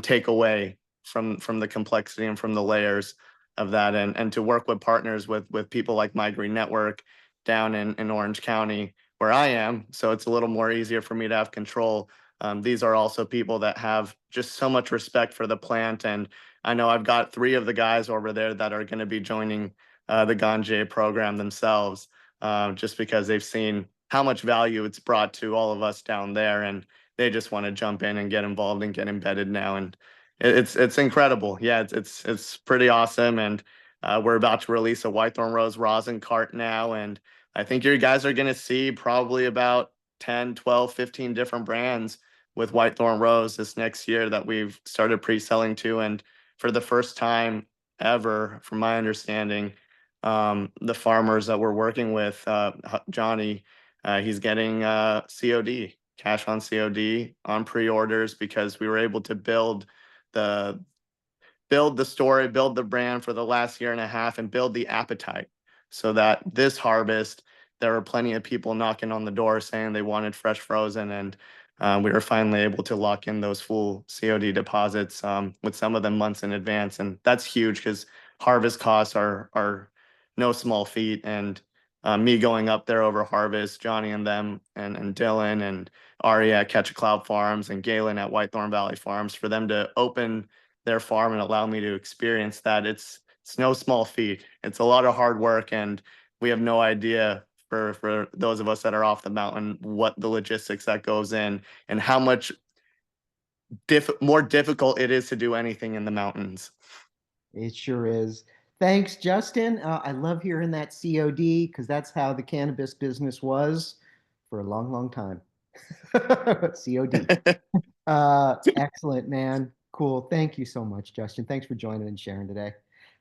take away from the complexity and from the layers of that, and to work with partners with people like My Green Network down in Orange County where I am, so it's a little more easier for me to have control. These are also people that have just so much respect for the plant, and I know I've got 3 of the guys over there that are going to be joining the Ganjier program themselves, just because they've seen how much value it's brought to all of us down there, and they just want to jump in and get involved and get embedded now. And it's incredible. Yeah, it's pretty awesome. And we're about to release a Whitethorn Rose rosin cart now, and I think you guys are going to see probably about 10, 12, 15 different brands with Whitethorn Rose this next year that we've started pre-selling to. And for the first time ever, from my understanding, the farmers that we're working with, Johnny, he's getting COD, cash on COD on pre-orders, because we were able to build the story, build the brand for the last year and a half, and build the appetite, so that this harvest, there were plenty of people knocking on the door saying they wanted fresh frozen. And we were finally able to lock in those full COD deposits, with some of them months in advance. And that's huge because harvest costs are no small feat. And me going up there over harvest, Johnny and them, and Dylan and Ari at Catch a Cloud Farms and Galen at Whitethorn Valley Farms, for them to open their farm and allow me to experience that, it's no small feat. It's a lot of hard work, and we have no idea, for those of us that are off the mountain, what the logistics that goes in and how much more difficult it is to do anything in the mountains. It sure is. Thanks, Justin. I love hearing that COD because that's how the cannabis business was for a long, long time. COD. Excellent, man. Cool. Thank you so much, Justin. Thanks for joining and sharing today.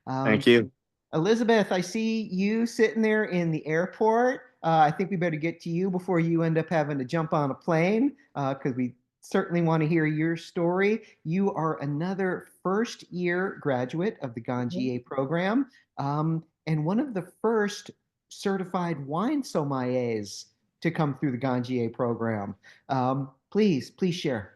Thank you. Elizabeth, I see you sitting there in the airport. I think we better get to you before you end up having to jump on a plane because we certainly want to hear your story. You are another first year graduate of the Ganjier program, and one of the first certified wine sommeliers to come through the Ganjier program. Please share.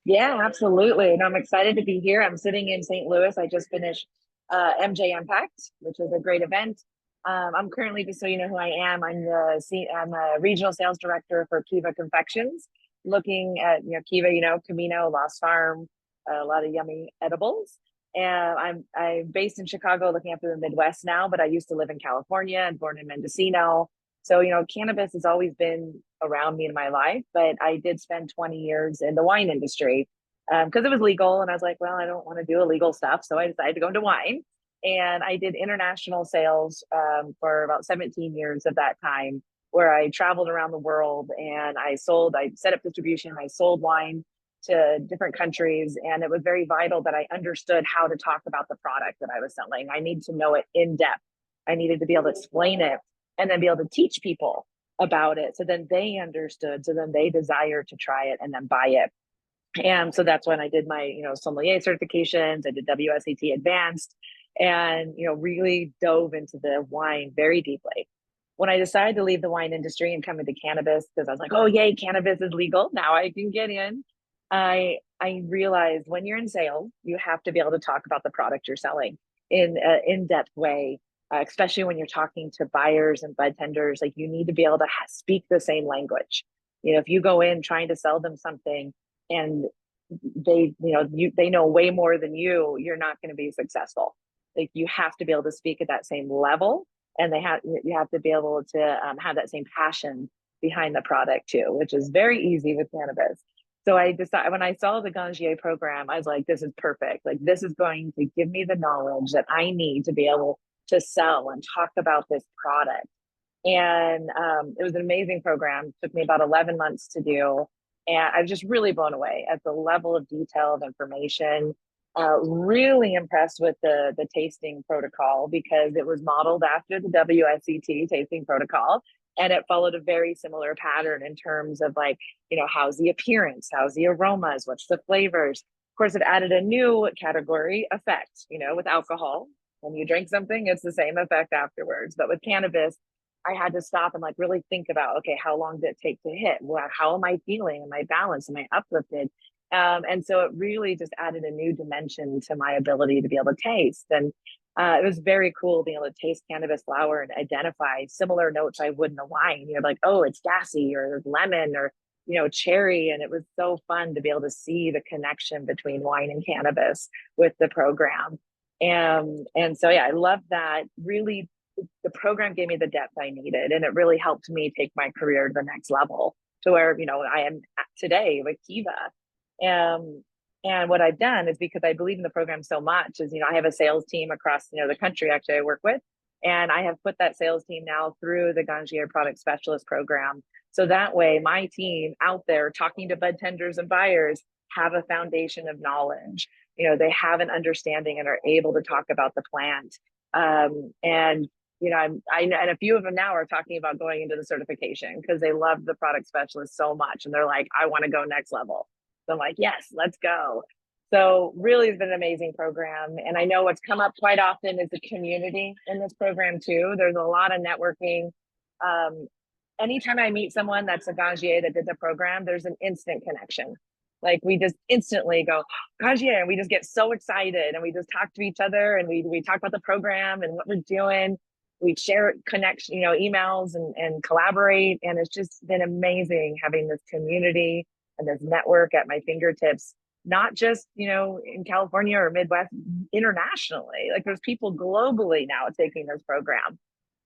Yeah, absolutely. And I'm excited to be here. I'm sitting in St. Louis. I just finished MJ Impact, which is a great event. I'm currently, just so you know who I am, I'm a regional sales director for Kiva Confections, looking at, Kiva, Camino, Lost Farm, a lot of yummy edibles. And I'm based in Chicago, looking after the Midwest now, but I used to live in California and born in Mendocino. So, cannabis has always been around me in my life, but I did spend 20 years in the wine industry because it was legal. And I was like, well, I don't want to do illegal stuff. So I decided to go into wine. And I did international sales for about 17 years of that time, where I traveled around the world and I set up distribution, I sold wine to different countries. And it was very vital that I understood how to talk about the product that I was selling. I needed to know it in depth. I needed to be able to explain it and then be able to teach people about it. So then they understood. So then they desired to try it and then buy it. And so that's when I did my, sommelier certifications. I did WSET advanced and, really dove into the wine very deeply. When I decided to leave the wine industry and come into cannabis, because I was like, oh, yay, cannabis is legal. Now I can get in. I realized when you're in sales, you have to be able to talk about the product you're selling in an in-depth way. Especially when you're talking to buyers and bud tenders, like you need to be able to speak the same language. If you go in trying to sell them something and they know way more than you're not going to be successful. Like you have to be able to speak at that same level, and you have to be able to have that same passion behind the product too, which is very easy with cannabis. So I decided, when I saw the Ganjier program, I was like, this is perfect. Like this is going to give me the knowledge that I need to be able to sell and talk about this product. And it was an amazing program. It took me about 11 months to do. And I was just really blown away at the level of detail of information. Really impressed with the tasting protocol, because it was modeled after the WSET tasting protocol. And it followed a very similar pattern in terms of how's the appearance, how's the aromas, what's the flavors. Of course, it added a new category, effect, with alcohol. When you drink something, it's the same effect afterwards. But with cannabis, I had to stop and really think about, okay, how long did it take to hit? Well, how am I feeling? Am I balanced? Am I uplifted? And so it really just added a new dimension to my ability to be able to taste. And it was very cool being able to taste cannabis flower and identify similar notes I would in a wine. You're like, oh, it's gassy, or lemon, or cherry. And it was so fun to be able to see the connection between wine and cannabis with the program. And so, yeah, I love that. Really, the program gave me the depth I needed, and it really helped me take my career to the next level, to where, I am today with Kiva. And what I've done is, because I believe in the program so much, is, I have a sales team across, the country actually I work with. And I have put that sales team now through the Ganjier Product Specialist program. So that way my team out there talking to bud tenders and buyers have a foundation of knowledge. They have an understanding and are able to talk about the plant. And a few of them now are talking about going into the certification because they love the product specialist so much. And they're like, I want to go next level. So I'm like, yes, let's go. So really, it's been an amazing program. And I know what's come up quite often is the community in this program too. There's a lot of networking. Anytime I meet someone that's a Ganjier that did the program, there's an instant connection. Like we just instantly go, Ganjier, and we just get so excited, and we just talk to each other, and we talk about the program and what we're doing. We share connection, emails and collaborate. And it's just been amazing having this community and this network at my fingertips, not just, in California or Midwest, internationally. Like there's people globally now taking this program.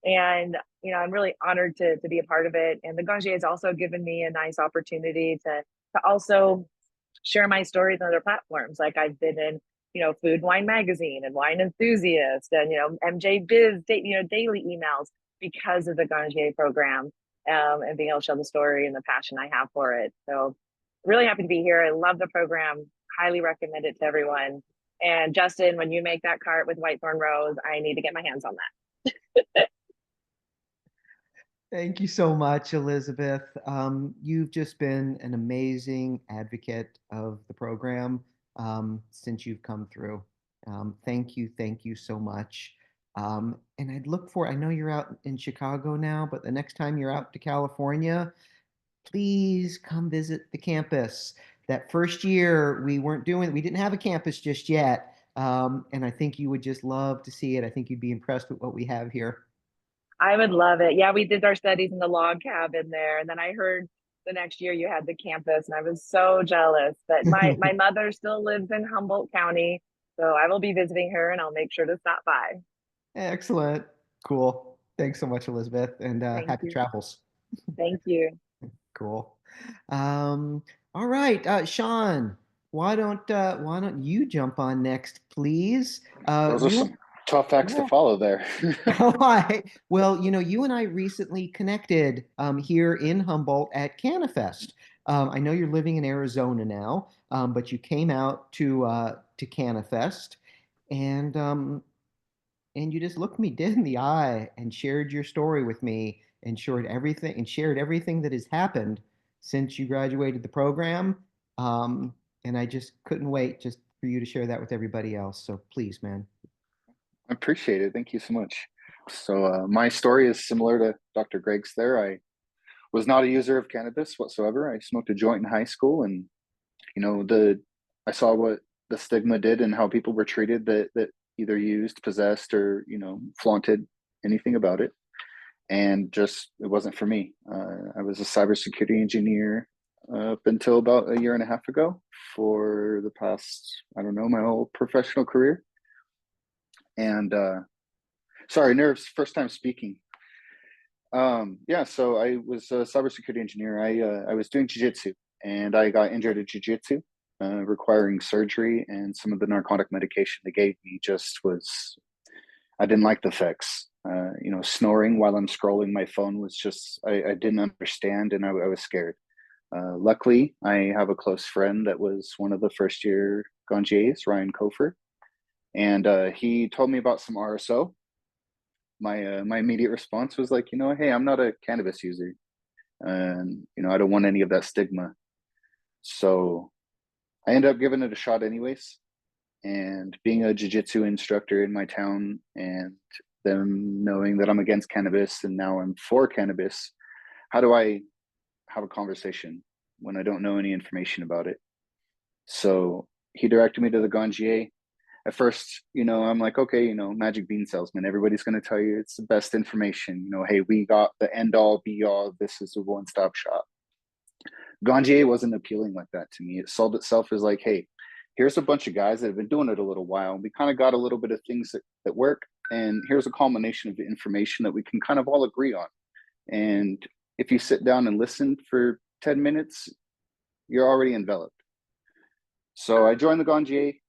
And, I'm really honored to be a part of it. And the Ganjier has also given me a nice opportunity to also share my stories on other platforms. Like I've been in, Food Wine Magazine and Wine Enthusiast and, MJ Biz, daily emails because of the Ganjier program, and being able to show the story and the passion I have for it. So really happy to be here. I love the program. Highly recommend it to everyone. And Justin, when you make that cart with Whitethorn Rose, I need to get my hands on that. Thank you so much, Elizabeth. You've just been an amazing advocate of the program since you've come through. Thank you so much. And I know you're out in Chicago now, but the next time you're out to California, please come visit the campus. That first year, we didn't have a campus just yet. And I think you would just love to see it. I think you'd be impressed with what we have here. I would love it. Yeah, we did our studies in the log cabin there, and then I heard the next year you had the campus, and I was so jealous. But my mother still lives in Humboldt County, so I will be visiting her, and I'll make sure to stop by. Excellent. Cool. Thanks so much, Elizabeth, and Thank happy you. travels. Thank you. Cool. Um, all right, Sean, why don't you jump on next, please? Those are You some tough acts to yeah. follow there. All right. Well, you and I recently connected here in Humboldt at CannaFest. I know you're living in Arizona now, but you came out to CannaFest, and and you just looked me dead in the eye and shared your story with me and shared everything that has happened since you graduated the program. And I just couldn't wait just for you to share that with everybody else. So please, man. I appreciate it. Thank you so much. So my story is similar to Dr. Greg's there. I was not a user of cannabis whatsoever. I smoked a joint in high school, and I saw what the stigma did and how people were treated that either used, possessed, or flaunted anything about it. And just it wasn't for me. I was a cybersecurity engineer up until about a year and a half ago for the past, I don't know, my whole professional career. And sorry, nerves, first time speaking. Yeah, so I was a cybersecurity engineer. I was doing jiu-jitsu, and I got injured at jiu-jitsu, requiring surgery, and some of the narcotic medication they gave me just was, I didn't like the effects. Snoring while I'm scrolling my phone was just, I didn't understand, and I was scared. Luckily, I have a close friend that was one of the first year Ganjiers, Ryan Kofer, and he told me about some RSO. My immediate response was like, hey, I'm not a cannabis user, and I don't want any of that stigma. So I ended up giving it a shot anyways. And being a jiu-jitsu instructor in my town, and them knowing that I'm against cannabis and now I'm for cannabis, how do I have a conversation when I don't know any information about it? So he directed me to the Ganjier. At first, I'm like, okay, magic bean salesman. Everybody's going to tell you it's the best information. Hey, we got the end all be all. This is a one-stop shop. Ganjier wasn't appealing like that to me. It sold itself as like, hey, here's a bunch of guys that have been doing it a little while. We kind of got a little bit of things that work. And here's a culmination of the information that we can kind of all agree on. And if you sit down and listen for 10 minutes, you're already enveloped. So I joined the Ganjier,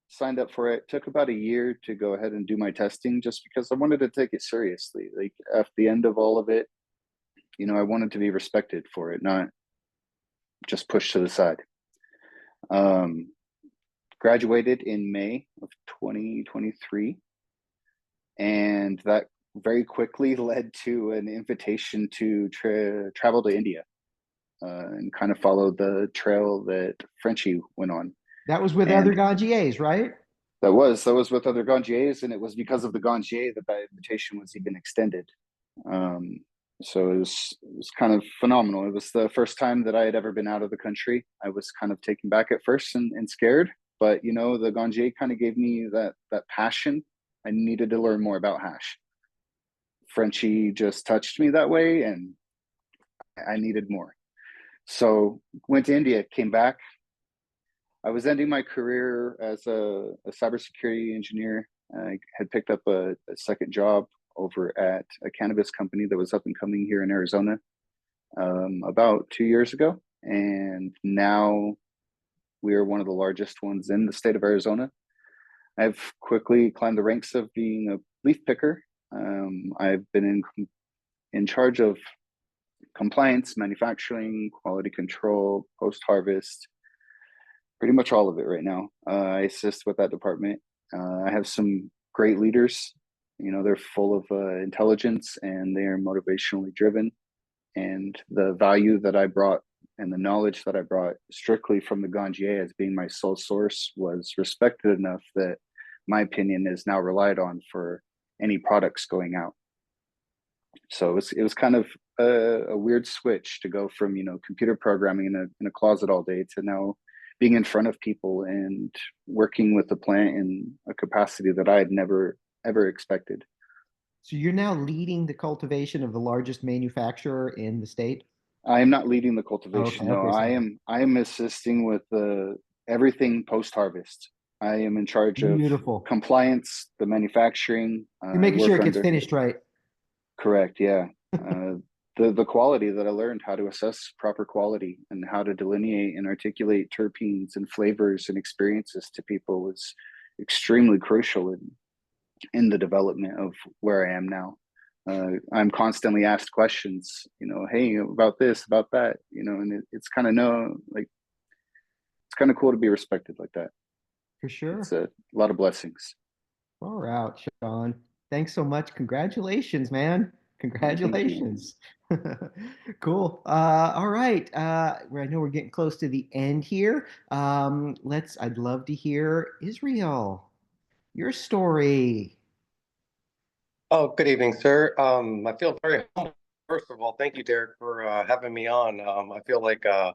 signed up for it. Took about a year to go ahead and do my testing, just because I wanted to take it seriously. Like at the end of all of it, I wanted to be respected for it, not just pushed to the side. Graduated in May of 2023, and that very quickly led to an invitation to travel to India, and kind of follow the trail that Frenchie went on. That was with And other Ganjiers, right? that was with other Ganjiers, and it was because of the Ganjier that invitation was even extended. So it was kind of phenomenal. It was the first time that I had ever been out of the country. I was kind of taken back at first and scared, but the Ganjier kind of gave me that passion. I needed to learn more about hash. Frenchie just touched me that way, and I needed more. So went to India, came back. I was ending my career as a cybersecurity engineer. I had picked up a second job over at a cannabis company that was up and coming here in Arizona about 2 years ago. And now we are one of the largest ones in the state of Arizona. I've quickly climbed the ranks of being a leaf picker. I've been in charge of compliance, manufacturing, quality control, post-harvest, pretty much all of it right now. I assist with that department. I have some great leaders They're full of intelligence, and they are motivationally driven. And the value that I brought and the knowledge that I brought strictly from the Ganjier as being my sole source was respected enough that my opinion is now relied on for any products going out. So it was kind of a weird switch to go from computer programming in a closet all day to now being in front of people and working with the plant in a capacity that I had never ever expected. So you're now leading the cultivation of the largest manufacturer in the state? I am not leading the Oh, cultivation. okay, No, okay, sorry. I am assisting with everything post harvest. I am in charge of Beautiful. compliance, the manufacturing. You're I making sure work it gets under finished right. correct, yeah. The quality that I learned, how to assess proper quality and how to delineate and articulate terpenes and flavors and experiences to people was extremely crucial in the development of where I am now. I'm constantly asked questions, hey, about this, about that, and it's kind of it's kind of cool to be respected like that. For It's sure. a lot of blessings. Far out, Shaun. Thanks so much. Congratulations, man. Thank you. Congratulations. Cool. All right. I know we're getting close to the end here. I'd love to hear Israel, your story. Oh, good evening, sir. I feel very humble. First of all, thank you, Derek, for having me on. I feel like a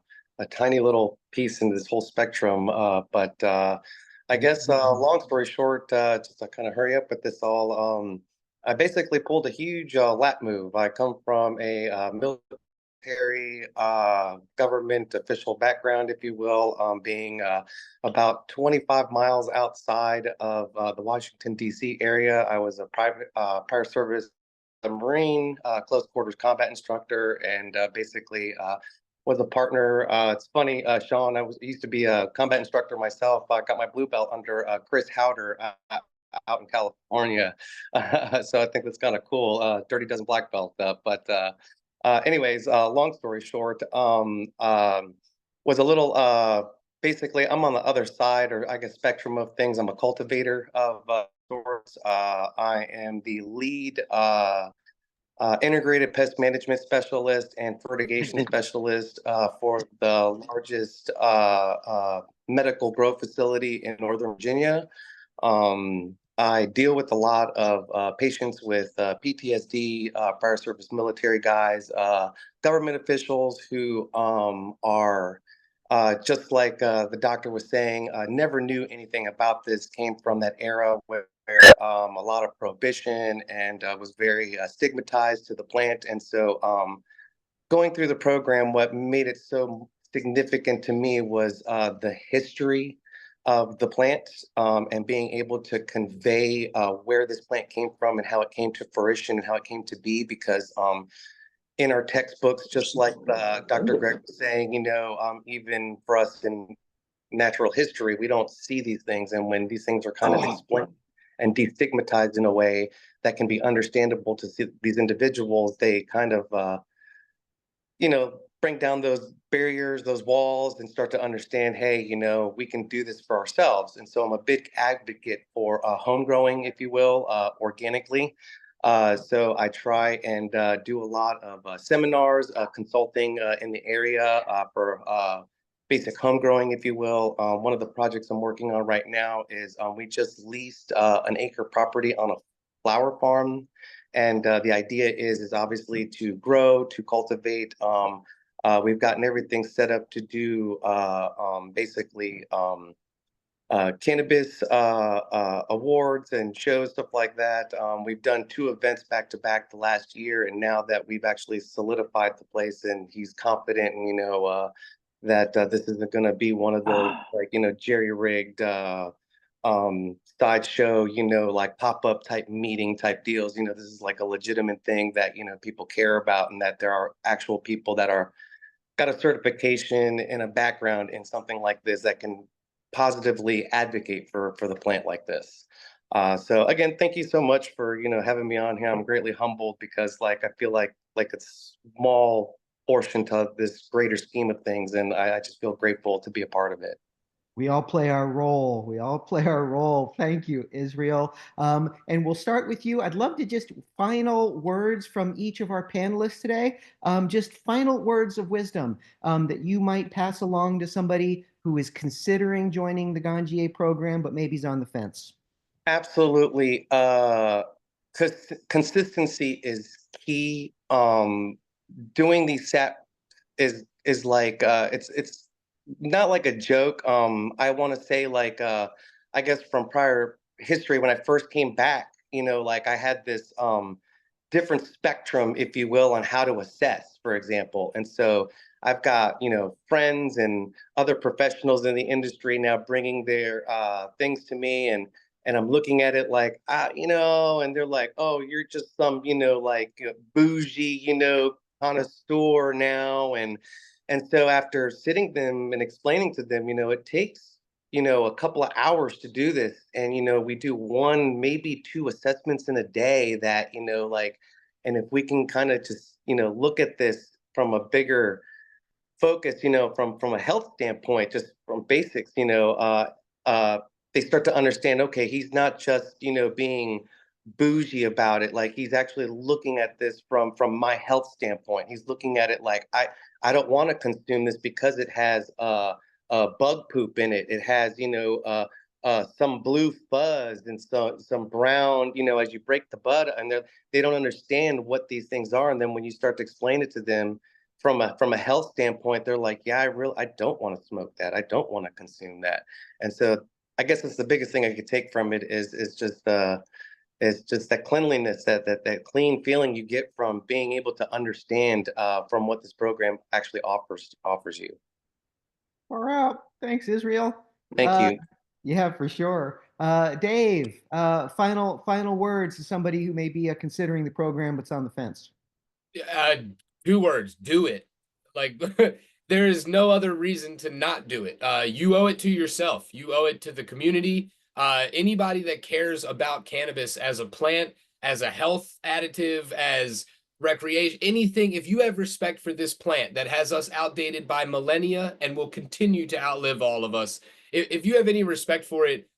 tiny little piece in this whole spectrum. But I guess, long story short, just to kind of hurry up with this all, I basically pulled a huge lat move. I come from a military government official background, if you will, being about 25 miles outside of the Washington, D.C. area. I was a private prior service a Marine, close quarters combat instructor, and basically was a partner. It's funny, Shaun, used to be a combat instructor myself. I got my blue belt under Chris Howder out in California. So I think that's kind of cool. Dirty Dozen black belt. Anyways, long story short, was a little basically, I'm on the other side, or I guess spectrum of things. I'm a cultivator of sorts. I am the lead integrated pest management specialist and fertigation specialist for the largest medical grow facility in Northern Virginia. I deal with a lot of patients with PTSD, prior service military guys, government officials who are just like the doctor was saying, never knew anything about this, came from that era where a lot of prohibition and was very stigmatized to the plant. And so going through the program, what made it so significant to me was the history of the plant and being able to convey where this plant came from and how it came to fruition and how it came to be. Because in our textbooks, just like Dr. Greg was saying, even for us in natural history, we don't see these things. And when these things are kind of explained and destigmatized in a way that can be understandable to these individuals, they kind of bring down those barriers, those walls, and start to understand, hey, we can do this for ourselves. And so I'm a big advocate for home growing, if you will, organically. So I try and do a lot of seminars, consulting in the area for basic home growing, if you will. One of the projects I'm working on right now is we just leased an acre property on a flower farm. And the idea is obviously to grow, to cultivate. We've gotten everything set up to do basically cannabis awards and shows, stuff like that. We've done 2 events back to back the last year, and now that we've actually solidified the place, and he's confident, that this isn't going to be one of those jerry-rigged sideshow, like pop-up type meeting type deals. This is like a legitimate thing that people care about, and that there are actual people that are got a certification and a background in something like this that can positively advocate for the plant like this. So again, thank you so much for having me on here. I'm greatly humbled because I feel like it's small portion to this greater scheme of things, and I just feel grateful to be a part of it. We all play our role. We all play our role. Thank you, Israel. And we'll start with you. I'd love to just final words from each of our panelists today. Just final words of wisdom that you might pass along to somebody who is considering joining the Ganjier program, but maybe is on the fence. Absolutely. Consistency is key. Doing these SAT is like it's not like a joke. I want to say like I guess from prior history when I first came back, like I had this different spectrum, if you will, on how to assess, for example. And so I've got, friends and other professionals in the industry now bringing their things to me, and I'm looking at it like, and they're like, oh, you're just some, like bougie, connoisseur now. And so after sitting them and explaining to them, it takes, a couple of hours to do this. And, we do one, maybe two assessments in a day that, like, and if we can kind of just, look at this from a bigger focus, from a health standpoint, just from basics, they start to understand, okay, he's not just, being bougie about it. Like he's actually looking at this from my health standpoint. He's looking at it like I don't want to consume this because it has bug poop in it. It has, some blue fuzz and some brown, as you break the bud, and they don't understand what these things are. And then when you start to explain it to them from a health standpoint, they're like, yeah, I don't want to smoke that. I don't want to consume that. And so I guess that's the biggest thing I could take from it is just that cleanliness, that clean feeling you get from being able to understand from what this program actually offers you. All right. Thanks, Israel. Thank you. Yeah, for sure. Dave, final words to somebody who may be considering the program but's on the fence. 2 words: do it. Like there is no other reason to not do it. You owe it to yourself. You owe it to the community. Anybody that cares about cannabis as a plant, as a health additive, as recreation, anything, if you have respect for this plant that has us outdated by millennia and will continue to outlive all of us, if you have any respect for it,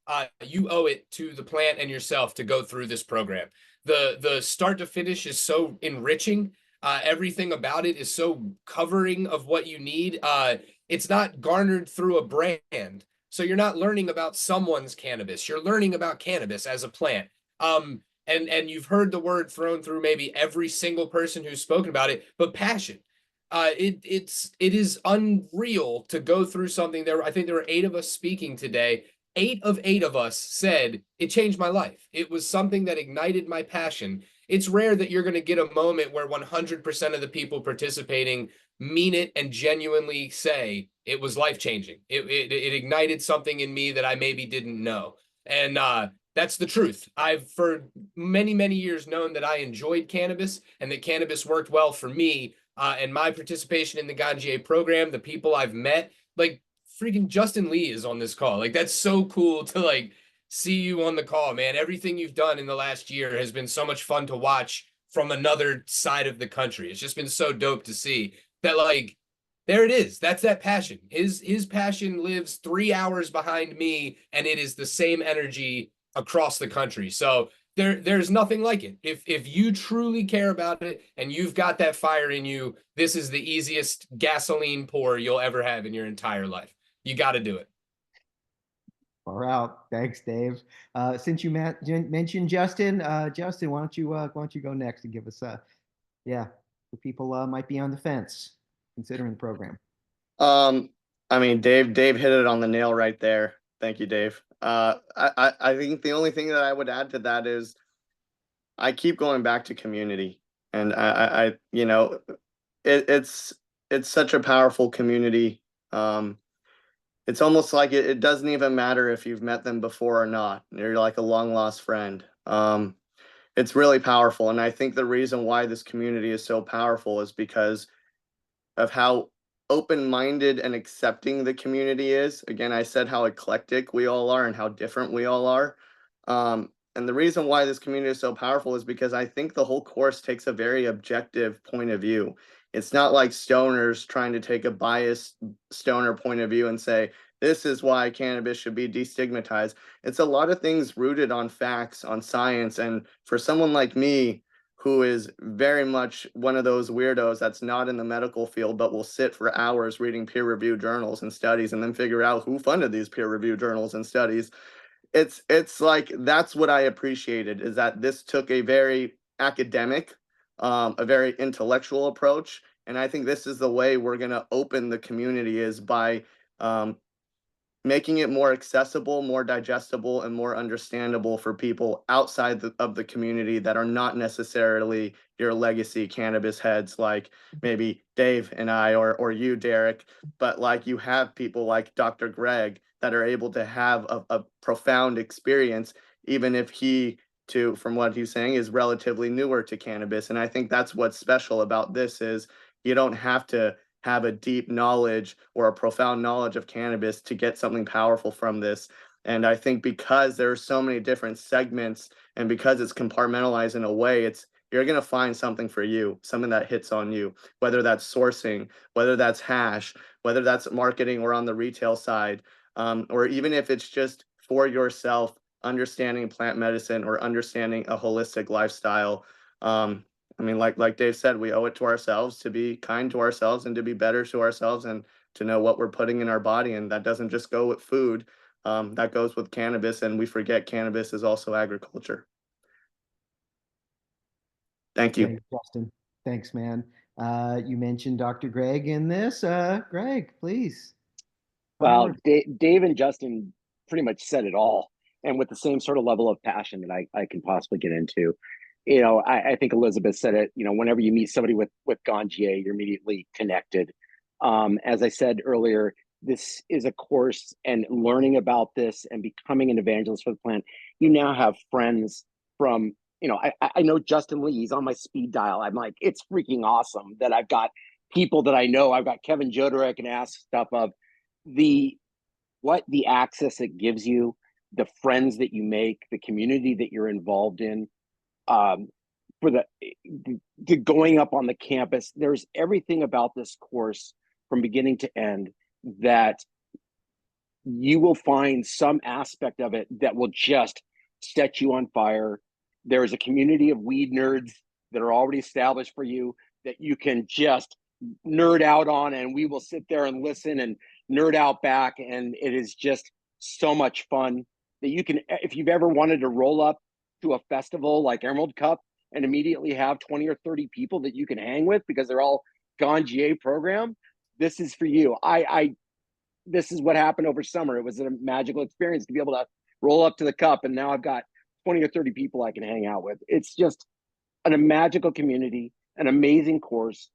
you owe it to the plant and yourself to go through this program. The start to finish is so enriching. Everything about it is so covering of what you need. It's not garnered through a brand. So you're not learning about someone's cannabis. You're learning about cannabis as a plant. And you've heard the word thrown through maybe every single person who's spoken about it, but passion. It is unreal to go through something. I think there were 8 of us speaking today. 8 of 8 of us said it changed my life. It was something that ignited my passion. It's rare that you're going to get a moment where 100% of the people participating mean it and genuinely say it was life-changing. It ignited something in me that I maybe didn't know. And that's the truth. I've for many, many years known that I enjoyed cannabis and that cannabis worked well for me. And my participation in the Ganjier program, the people I've met, like freaking Justin Lee is on this call. Like that's so cool to like see you on the call, man. Everything you've done in the last year has been so much fun to watch from another side of the country. It's just been so dope to see that, like, there it is. That's that passion. His passion lives 3 hours behind me, and it is the same energy across the country. So there's nothing like it. If you truly care about it and you've got that fire in you, this is the easiest gasoline pour you'll ever have in your entire life. You got to do it. Far out. Thanks, Dave. Since you mentioned Justin, Justin, why don't you go next and give us the people might be on the fence considering the program. I mean, Dave hit it on the nail right there. Thank you, Dave. I think the only thing that I would add to that is I keep going back to community, and it's such a powerful community. It's almost like it doesn't even matter if you've met them before or not. You're like a long lost friend. It's really powerful, and I think the reason why this community is so powerful is because of how open-minded and accepting the community is. Again, I said how eclectic we all are and how different we all are. And the reason why this community is so powerful is because I think the whole course takes a very objective point of view. It's not like stoners trying to take a biased stoner point of view and say, this is why cannabis should be destigmatized. It's a lot of things rooted on facts, on science. And for someone like me, who is very much one of those weirdos that's not in the medical field, but will sit for hours reading peer-reviewed journals and studies and then figure out who funded these peer-reviewed journals and studies. It's like, that's what I appreciated, is that this took a very academic, a very intellectual approach. And I think this is the way we're going to open the community, is by um, making it more accessible, more digestible, and more understandable for people outside of the community that are not necessarily your legacy cannabis heads, like maybe Dave and I, or you, Derek, but like you have people like Dr. Greg that are able to have a profound experience, even if he, too, from what he's saying, is relatively newer to cannabis. And I think that's what's special about this, is you don't have to have a deep knowledge or a profound knowledge of cannabis to get something powerful from this. And I think because there are so many different segments, and because it's compartmentalized in a way, you're going to find something for you, something that hits on you, whether that's sourcing, whether that's hash, whether that's marketing or on the retail side, or even if it's just for yourself, understanding plant medicine or understanding a holistic lifestyle. I mean, like Dave said, we owe it to ourselves to be kind to ourselves and to be better to ourselves, and to know what we're putting in our body. And that doesn't just go with food, that goes with cannabis. And we forget cannabis is also agriculture. Thank you. Thanks, Justin. Thanks, man. You mentioned Dr. Greg in this. Greg, please. Well, Dave and Justin pretty much said it all, and with the same sort of level of passion that I can possibly get into. I think Elizabeth said it. Whenever you meet somebody with Ganjier, you're immediately connected. As I said earlier, this is a course, and learning about this and becoming an evangelist for the plant. You now have friends from, I know Justin Lee. He's on my speed dial. I'm like, it's freaking awesome that I've got people that I know. I've got Kevin Joder I can ask stuff of. The access it gives you, the friends that you make, the community that you're involved in, for the going up on the campus. There's everything about this course from beginning to end that you will find some aspect of it that will just set you on fire. There's a community of weed nerds that are already established for you that you can just nerd out on, and we will sit there and listen and nerd out back. And it is just so much fun that you can, if you've ever wanted to roll up to a festival like Emerald Cup and immediately have 20 or 30 people that you can hang with because they're all Ganjier program, this is for you. This is what happened over summer. It was a magical experience to be able to roll up to the cup, and now I've got 20 or 30 people I can hang out with. It's just a magical community, an amazing course.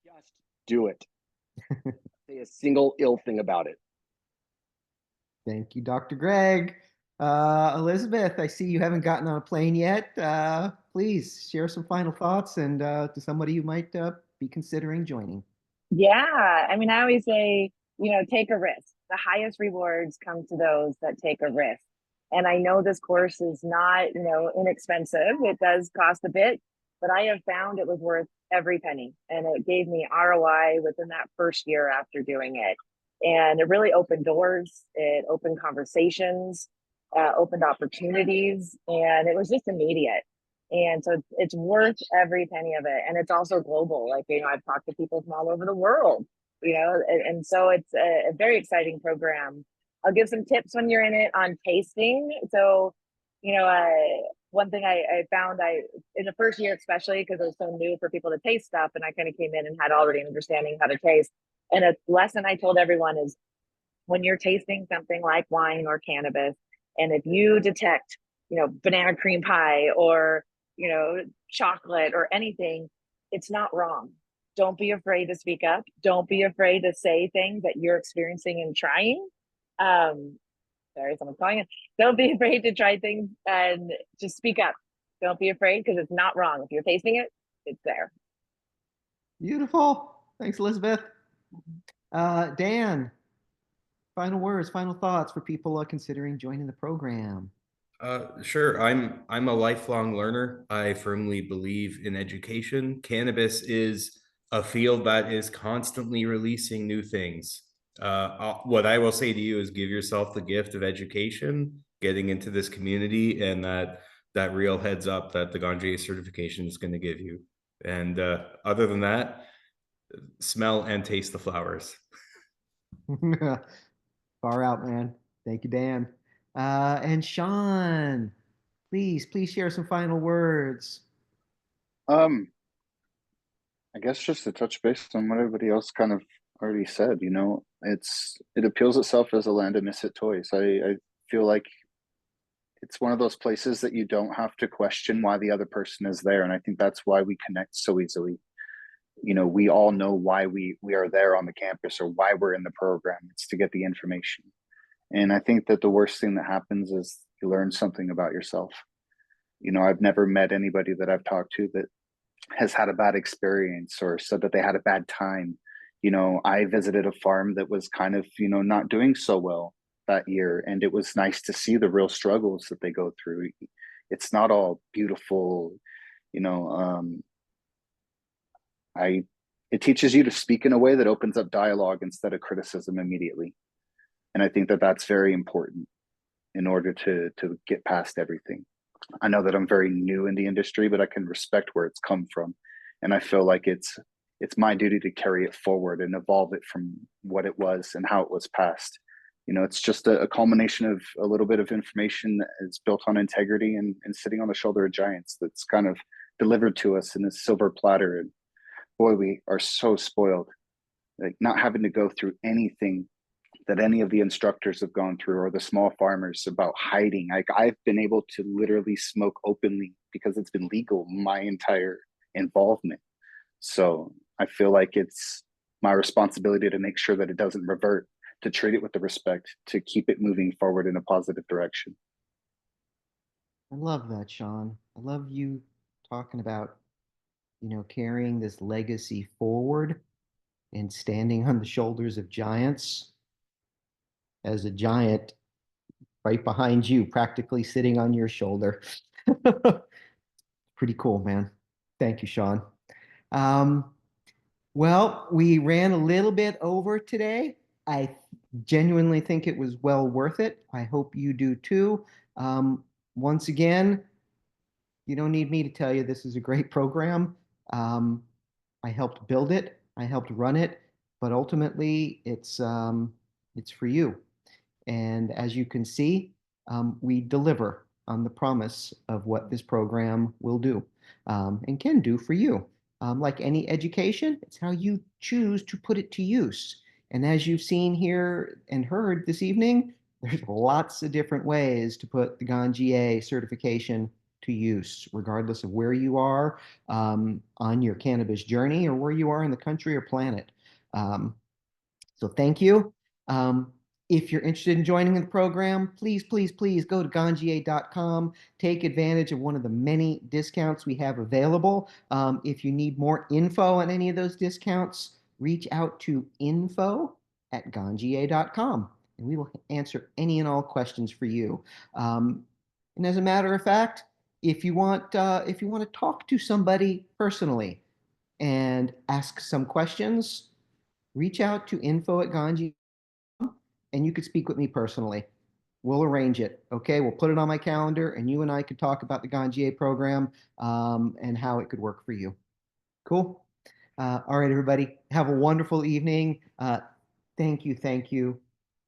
Just do it. Say a single ill thing about it. Thank you, Dr. Greg. Elizabeth, I see you haven't gotten on a plane yet. Please share some final thoughts, and to somebody you might be considering joining. Yeah, I mean, I always say, take a risk. The highest rewards come to those that take a risk. And I know this course is not, inexpensive. It does cost a bit, but I have found it was worth every penny. And it gave me ROI within that first year after doing it. And it really opened doors. It opened conversations, opened opportunities, and it was just immediate. And so it's worth every penny of it. And it's also global. Like, I've talked to people from all over the world, and so it's a very exciting program. I'll give some tips when you're in it on tasting. So, one thing I found in the first year, especially because it was so new for people to taste stuff, and I kind of came in and had already an understanding how to taste. And a lesson I told everyone is, when you're tasting something like wine or cannabis, and if you detect, banana cream pie or, chocolate or anything, it's not wrong. Don't be afraid to speak up. Don't be afraid to say things that you're experiencing and trying. Sorry, someone's calling in. Don't be afraid to try things and just speak up. Don't be afraid, because it's not wrong. If you're tasting it, it's there. Beautiful. Thanks, Elizabeth. Dan, final words, final thoughts for people considering joining the program. Sure. I'm a lifelong learner. I firmly believe in education. Cannabis is a field that is constantly releasing new things. What I will say to you is give yourself the gift of education, getting into this community, and that real heads up that the Ganjier certification is going to give you. And other than that, smell and taste the flowers. Far out, man. Thank you, Dan. And Shaun, please share some final words. I guess just to touch base on what everybody else kind of already said, you know, it appeals itself as a land of misfit toys. I feel like it's one of those places that you don't have to question why the other person is there. And I think that's why we connect so easily. You know, we all know why we are there on the campus or why we're in the program. It's to get the information. And I think that the worst thing that happens is you learn something about yourself. You know, I've never met anybody that I've talked to that has had a bad experience or said that they had a bad time. You know, I visited a farm that was kind of, you know, not doing so well that year. And it was nice to see the real struggles that they go through. It's not all beautiful, you know. It teaches you to speak in a way that opens up dialogue instead of criticism immediately. And I think that that's very important in order to get past everything. I know that I'm very new in the industry, but I can respect where it's come from. And I feel like it's my duty to carry it forward and evolve it from what it was and how it was passed. You know, it's just a culmination of a little bit of information that is built on integrity and sitting on the shoulder of giants that's kind of delivered to us in a silver platter. And boy, we are so spoiled, like not having to go through anything that any of the instructors have gone through or the small farmers about hiding. Like I've been able to literally smoke openly because it's been legal my entire involvement. So I feel like it's my responsibility to make sure that it doesn't revert, to treat it with the respect, to keep it moving forward in a positive direction. I love that, Shaun. I love you talking about, you know, carrying this legacy forward and standing on the shoulders of giants as a giant right behind you, practically sitting on your shoulder. Pretty cool, man. Thank you, Shaun. Um, well, we ran a little bit over today. I genuinely think it was well worth it. I hope you do too. Once again, you don't need me to tell you this is a great program. I helped build it, I helped run it, but ultimately it's for you. And as you can see, we deliver on the promise of what this program will do and can do for you. Like any education, it's how you choose to put it to use. And as you've seen here and heard this evening, there's lots of different ways to put the Ganjier certification to use, regardless of where you are on your cannabis journey or where you are in the country or planet. So thank you. If you're interested in joining the program, please go to ganjier.com. Take advantage of one of the many discounts we have available. If you need more info on any of those discounts, reach out to info@ganjier.com, and we will answer any and all questions for you. And as a matter of fact, if you want to talk to somebody personally and ask some questions, reach out to info@ganjier, and you could speak with me personally. We'll arrange it. Okay, we'll put it on my calendar, and you and I could talk about the Ganjier program and how it could work for you. Cool. All right, everybody, have a wonderful evening. Thank you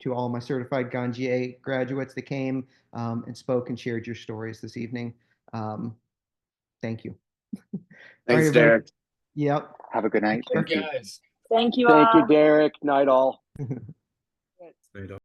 to all my certified Ganjier graduates that came and spoke and shared your stories this evening. Thank you. All right, Thanks, everybody. Derek. Yep. Have a good night. Good Thank you. guys. Thank you Thank you, all. Derek. Night all. Right on.